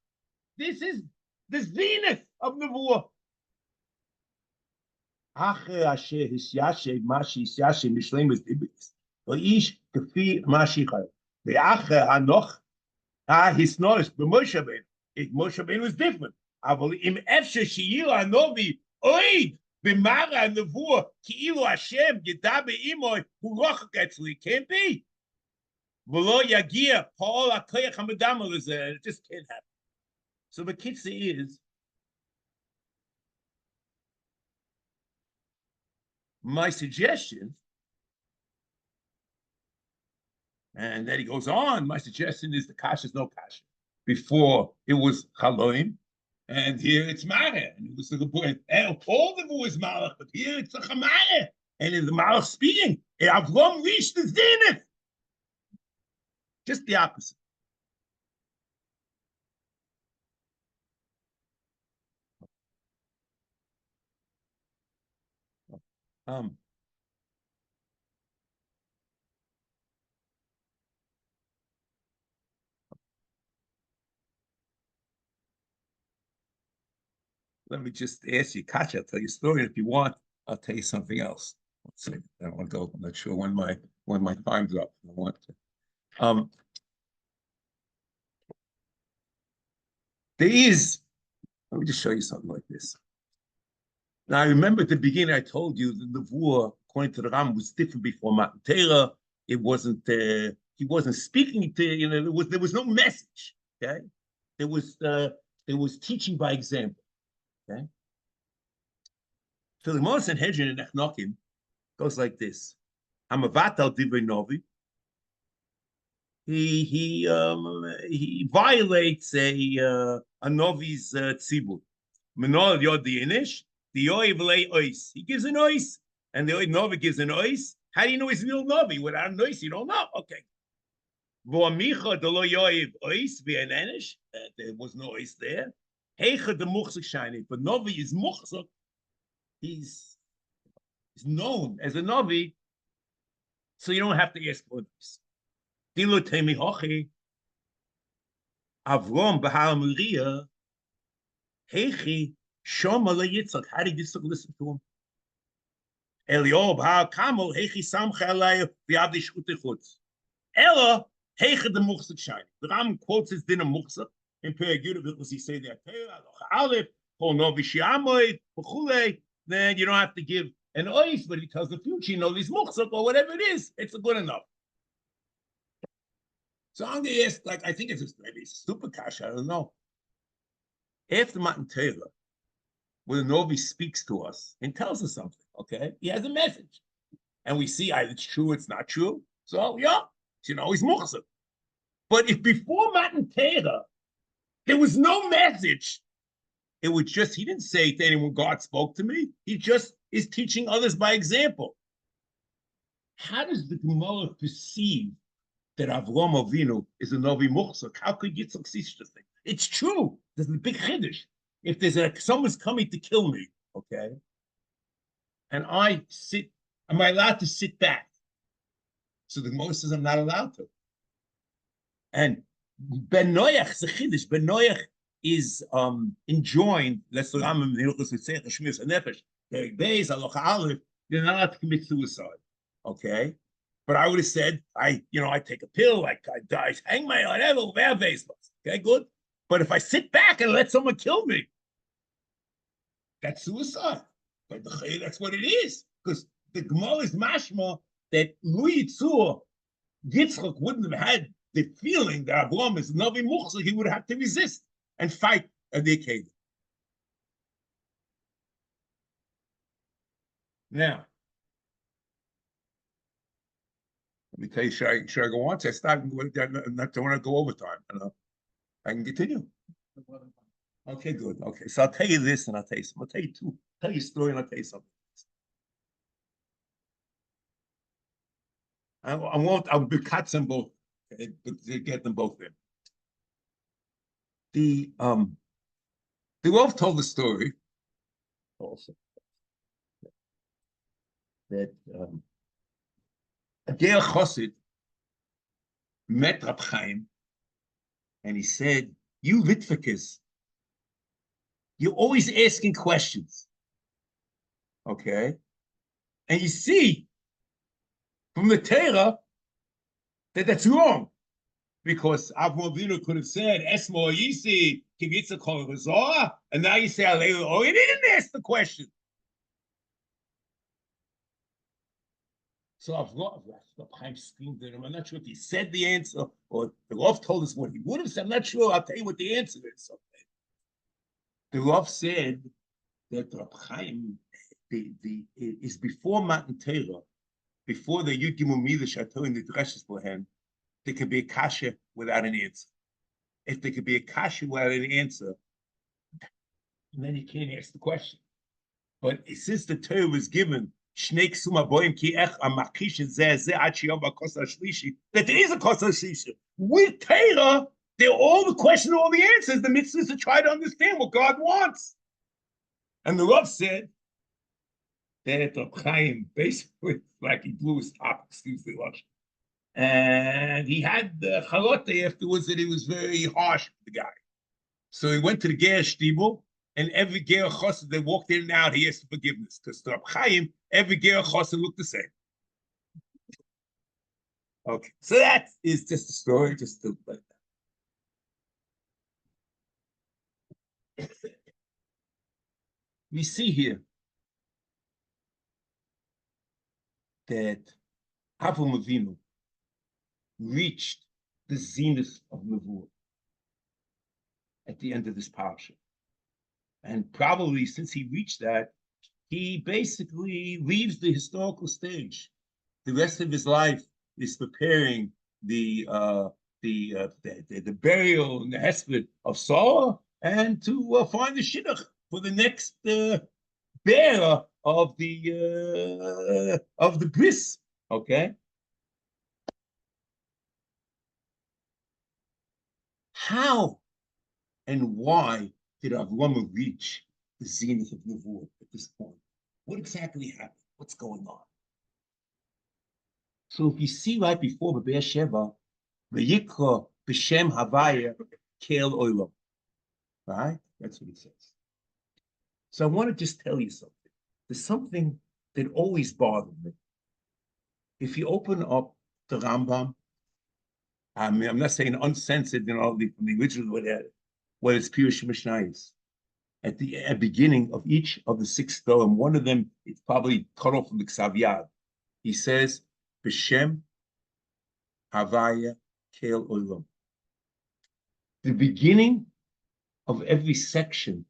This is the zenith of Nevuah. אחרי אשר השיישב מה שהשיישב משלם דיבריס, ואיש כפי מה שיחד. ואחרי הנוח, ההיסנורס במשה בן, Moshe Rabbeinu was different. אבל אם אפשר שיהיה הנובי אויד במראה הנבואה, כאילו השם ידע באימו, הוא רוחק אצלי, can't be. ולא יגיע כל הכוח המדמה לזה, it just can't happen. So the kitzah is, my suggestion, and then he goes on, my suggestion is the kasha is no kasha. Before it was chaloim, and here it's mare, and it was the point. And all of it was malach, but here it's a chamare, and in the malach speaking, Avram reached the zenith. Just the opposite. Let me just ask you, Katya, I'll tell you a story. If you want, I'll tell you something else. Let's see. I don't want to go. I'm not sure when my time's up. I want to. There is. Let me just show you something like this. Now, I remember at the beginning I told you the Nevuah, according to the Ram, was different before Matan Torah. It wasn't. He wasn't speaking to. There was no message. Okay. There was teaching by example. Okay. So the Moshe and Hedron and Echnokim goes like this: Hamavat divrei novi. He violates a novi's tzibur. Menol yod diinish the oiv lei ois. He gives an ois, and the oiv novi gives an ois. How do you know he's real novi? Without an ois, you don't know. Okay. V'amicha de lo yoiv ois v'enenish. There was no ois there. Heicha de muchzak shiny. But novi is muchzak. He's known as a novi, so you don't have to ask for this. Dilo temi hochi, Avram b'har Moriah, heichi shoma leYitzchak. How did Yitzchak listen to him? Eliyahu b'har Kamel, heichi samcha alei v'yavdi shchutei chutz. Ella heicha de muchzak shiny. The Ram quotes his din of muchzak in Perek Yud because he say that Aleph, Kol novi she'amoid, v'chulei. Then you don't have to give an ois, but he tells the future, you know, these muchzak or whatever it is, it's good enough. So I'm going to ask, like, I think it's maybe a stupid kasha, I don't know. After Matan Torah, when the Novi speaks to us and tells us something, okay, he has a message. And we see either it's true, it's not true. So, yeah, you know, he's muchzak. But if before Matan Torah, there was no message, it was just, he didn't say to anyone, God spoke to me. He just is teaching others by example. How does the Gemara perceive that Avram Avinu is a Novi Muchzak? How could Yitzchak see such a thing? It's true. There's a big chiddush. If there's someone's coming to kill me, okay, and I sit, am I allowed to sit back? So the Gemara says I'm not allowed to. And Ben Noach, the chiddush, Ben Noach is enjoined. Let's say I'm in the Shmiras Nefesh. You're not allowed to commit suicide, okay? But I would have said, I take a pill, like I die, hang my whatever, okay, good. But if I sit back and let someone kill me, that's suicide. But that's what it is. Because the Gemara is mashma that Lu Yitzur, Yitzchak wouldn't have had the feeling that Avram is Novi Muchzak, he would have to resist and fight at the occasion. Now, let me tell you, should I go on? I start not to want to go overtime. I can continue. Okay, good. Okay, so I'll tell you this and I'll tell you something. I'll tell you two. I'll tell you a story and I'll tell you something. I'll be cuts them both, okay, but to get them both in. The Wolf told the story also that a Ger Chosid met Rab Chaim and he said, "You Litvikas, you're always asking questions. Okay, and you see from the Torah that that's wrong because Avraham Avinu could have said Esmo Yisi Kivitza Kol Razor, and now you say Alei. Oh, he didn't ask the question. So Chaim screamed at him. I'm not sure if he said the answer or the Rav told us what he would have said. I'm not sure. I'll tell you what the answer is. Okay. The Rav said that Rab Chaim is before Matan Torah, before the Yud Gimel Midah Shato in the Dreshes Bohem, there could be a kasha without an answer. If there could be a kasha without an answer, then you can't ask the question. But since the Torah was given, that there is a kosa shlishi. With Torah, they're all the question, all the answers. The mitzvah is to try to understand what God wants. And the Rav said that Rab Chaim basically, like he blew his top, excuse the Russian. And he had the chalote afterwards that he was very harsh with the guy. So he went to the Ger Shtibel, and every Ger Chosed that walked in and out, he asked for forgiveness. Because to Rab Chaim, every Ger Chosed looked the same. Okay, so that is just a story, just to like that. We see here that Avraham Avinu reached the zenith of Nevuah at the end of this parsha. And probably since he reached that, he basically leaves the historical stage. The rest of his life is preparing the burial and the hesped of Sarah, and to find the shidduch for the next bearer of the bris. Okay. How and why did Avraham reach the zenith of Nevuah at this point? What exactly happened? What's going on? So if you see right before the Be'er-Sheva, Vayikra b'Shem Havaya Kel Olam. Right? That's what it says. So I want to just tell you something. There's something that always bothered me. If you open up the Rambam, I mean, I'm not saying uncensored, from the original, what is Pirush Mishnayos. At the beginning of each of the 6 Dorim, one of them is probably cut off from the Ksav Yad. He says, B'Shem Havaya Kel Olam. The beginning of every section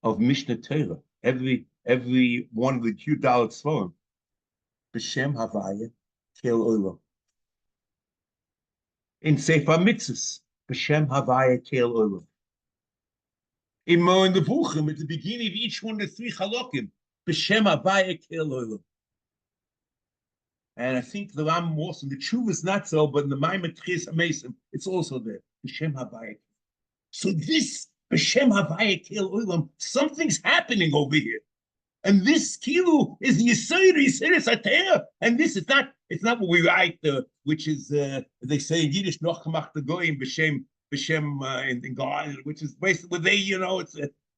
of Mishnah Torah, every one of the Q Dalet Sforim, B'Shem Havaya Kel Olam. In Sefer Mitzvahs, B'Shem Havaya Kel Olam. In Moen Nevuchim, at the beginning of each one of the 3 Chalokim, B'Shem Havaya Kel Olam. And I think the Ram also, the Tshuva is not so, but in the Maimon Tchias HaMesim, it's also there. B'Shem Havaya. So this B'Shem Havaya Kel Olam, something's happening over here. And this kilu is the Yisrael Satera. And this is not, it's not what we write, which is, they say in Yiddish, Noch Gemach the Goyim B'Shem in God, which is basically what they, it's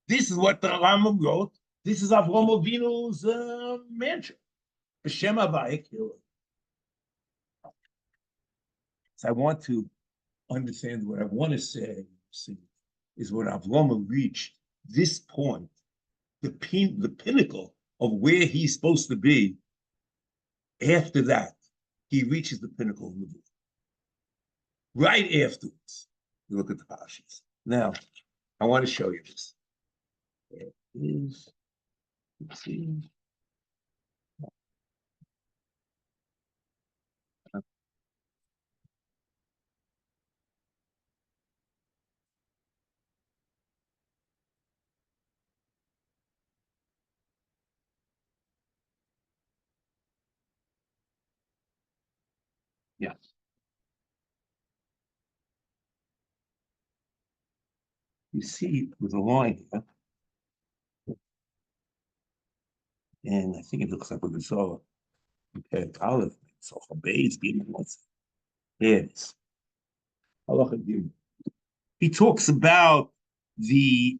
this is what the Rambam wrote. This is Avraham Avinu's mantra. B'Shem Havaya Kel Olam. So I want to understand what I want to say is when Avraham reached this point, the pinnacle of where he's supposed to be. After that, he reaches the pinnacle of Nevuah. Right afterwards, you look at the Parshas. Now, I want to show you this. There is, let's see. Yeah. You see, there's a line here. And I think it looks like we saw compared to Aleph. So for Beis, here it is. He talks about the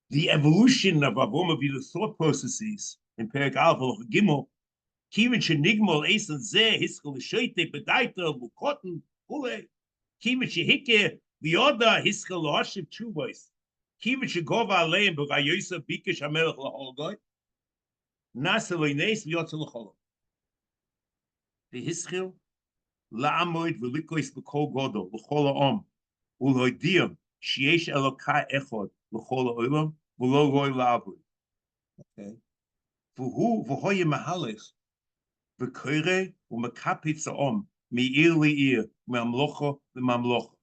the evolution of Avram Avinu's thought processes in Perek Aleph of Gimel, Kivin shenigmol eisen zeh hiskel shoyte bedaita bukotten ule, Kivin shehike v'yoda hiskel lo'ashiv tshuvos, Kivin shegova aleim b'vayosa bikesh hamelech laholgoy, nasa lo'ines v'yotze l'cholom. The hiskel la'amoid v'likois b'kol godol l'chol ha'om u'lo'idiyam sheyesh elokai echod l'chol ha'olam v'lo roy la'avud. Okay. V'hoye mahalech v'koire u'mekapit za'om mi'ir li'ir me'amlocha v'mamlocha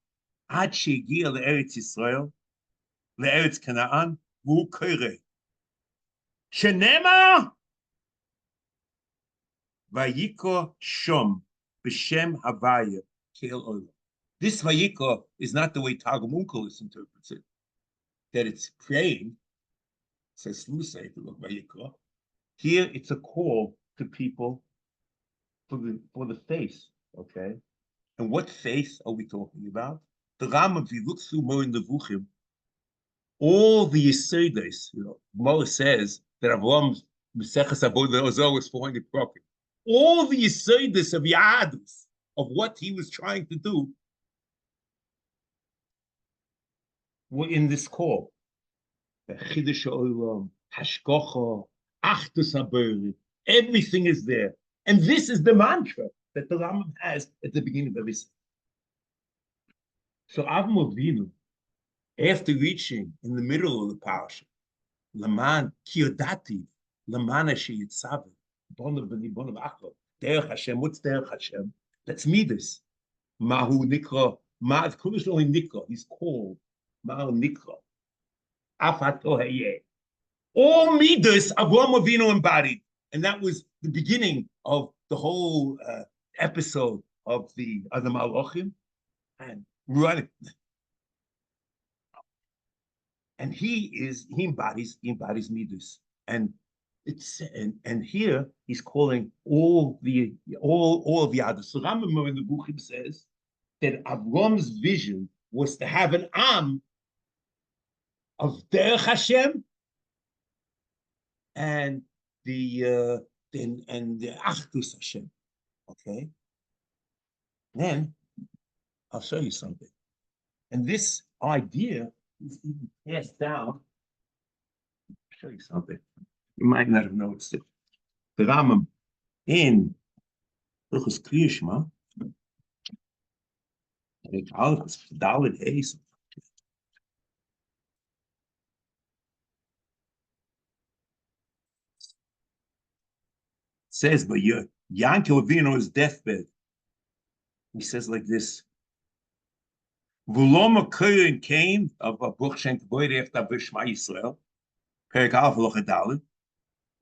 ad she'egiya le'eretz Yisrael le'eretz Kanaan v'hu koire shenema vayiko shom b'shem havaya kel olam. This vayiko is not the way Targum Onkelos interprets it, that it's praying, says Lusay, vayiko. Here it's a call to people for the faith, okay? And what faith are we talking about? The Rambam, if you look through more in the Vuchim, all the Yesodis, Moses says that Avram's Meseches Avodah Zarah was 400 property. All the Yesodis of Yahadus, of what he was trying to do, were in this call. Chidush Ha'olam, Hashgacha, Achdus HaBorei, everything is there. And this is the mantra that the Rambam has at the beginning of everything. So Avram Avinu, after reaching in the middle of the parasha, Laman Kiyodati, Laman Asher Yitzaveh, Bonav B'ni Bonav Achlo, Derech Hashem, what's Derech Hashem? Let's meet this. Mahu Nikra, Ma'av Kulish only Nikra, he's called Mahu Nikra. Afato Hayeh. All Midas Avram Avinu embodied. And that was the beginning of the whole episode of the Malachim. And running. And he embodies Midas. And it's and here he's calling all of the others. So Rambam in the Bukhim says that Avram's vision was to have an Am of Derech Hashem and the Achdus Hashem. Okay? Then I'll show you something. And this idea is even passed down. I'll show you something. You might not have noticed it. The Rambam in Hilchos Kriya Shema, Dalet Eis, says, but Yankee Avino's deathbed, he says like this: V'lo Kohen came of a Bruch Shenk Boyd after B'Shma Yisrael, Perek Aleph Loch Dalet.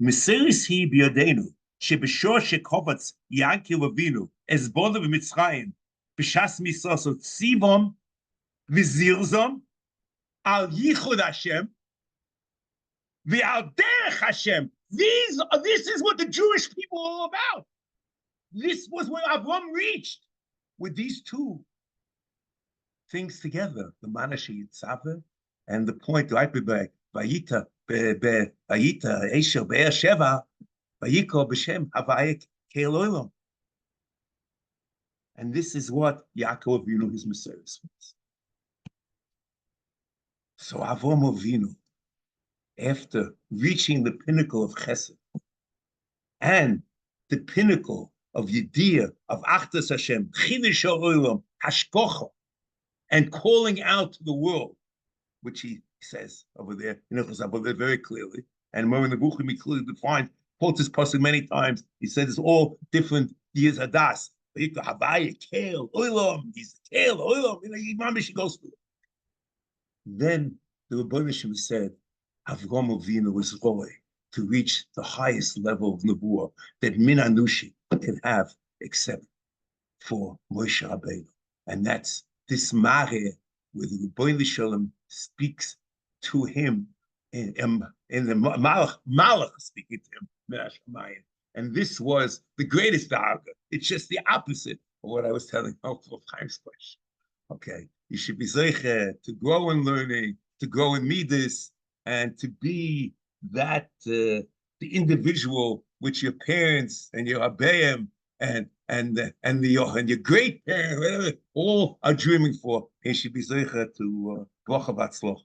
Meseris hi biyodenu shebeshor shekovatz Yankee Avinu es bono b'Mitzrayim b'shas misraso tzivom v'zirzom al yichud Hashem v'al derech Hashem. This is what the Jewish people are all about. This was where Avram reached with these two things together, the Manashe Yitzaveh and the point right by Vayita Esher Be'er Sheva Vayiko B'Shem Havayik Kel Olam. And this is what Yaakov Avinu, his Messiah, was. So Avram Avinu, after reaching the pinnacle of Chesed and the pinnacle of Yediyah, of Achdus Hashem, Chidush Ha'olam, Hashgacha, and calling out to the world, which he says over there, very clearly, and more in the Bukhim he clearly defined, quotes this passage many times. He said it's all different years hadas. Havaya, Kel, Olam, he's Kel, Olam, he goes through it. Then the Rebbeinu Shem said, Avram Avinu was roy to reach the highest level of Nebuah that Min Anushi can have except for Moshe Rabbeinu. And that's this Mare where the Rebbeinu Shalom speaks to him in the Malach speaking to him. And this was the greatest Daga. It's just the opposite of what I was telling of Chaim's question. Okay, you should be zeicher to grow in learning, to grow in midas, and to be that the individual which your parents and your abayim and your great parents, whatever, all are dreaming for. He should be zeicha to bracha v'atzloch.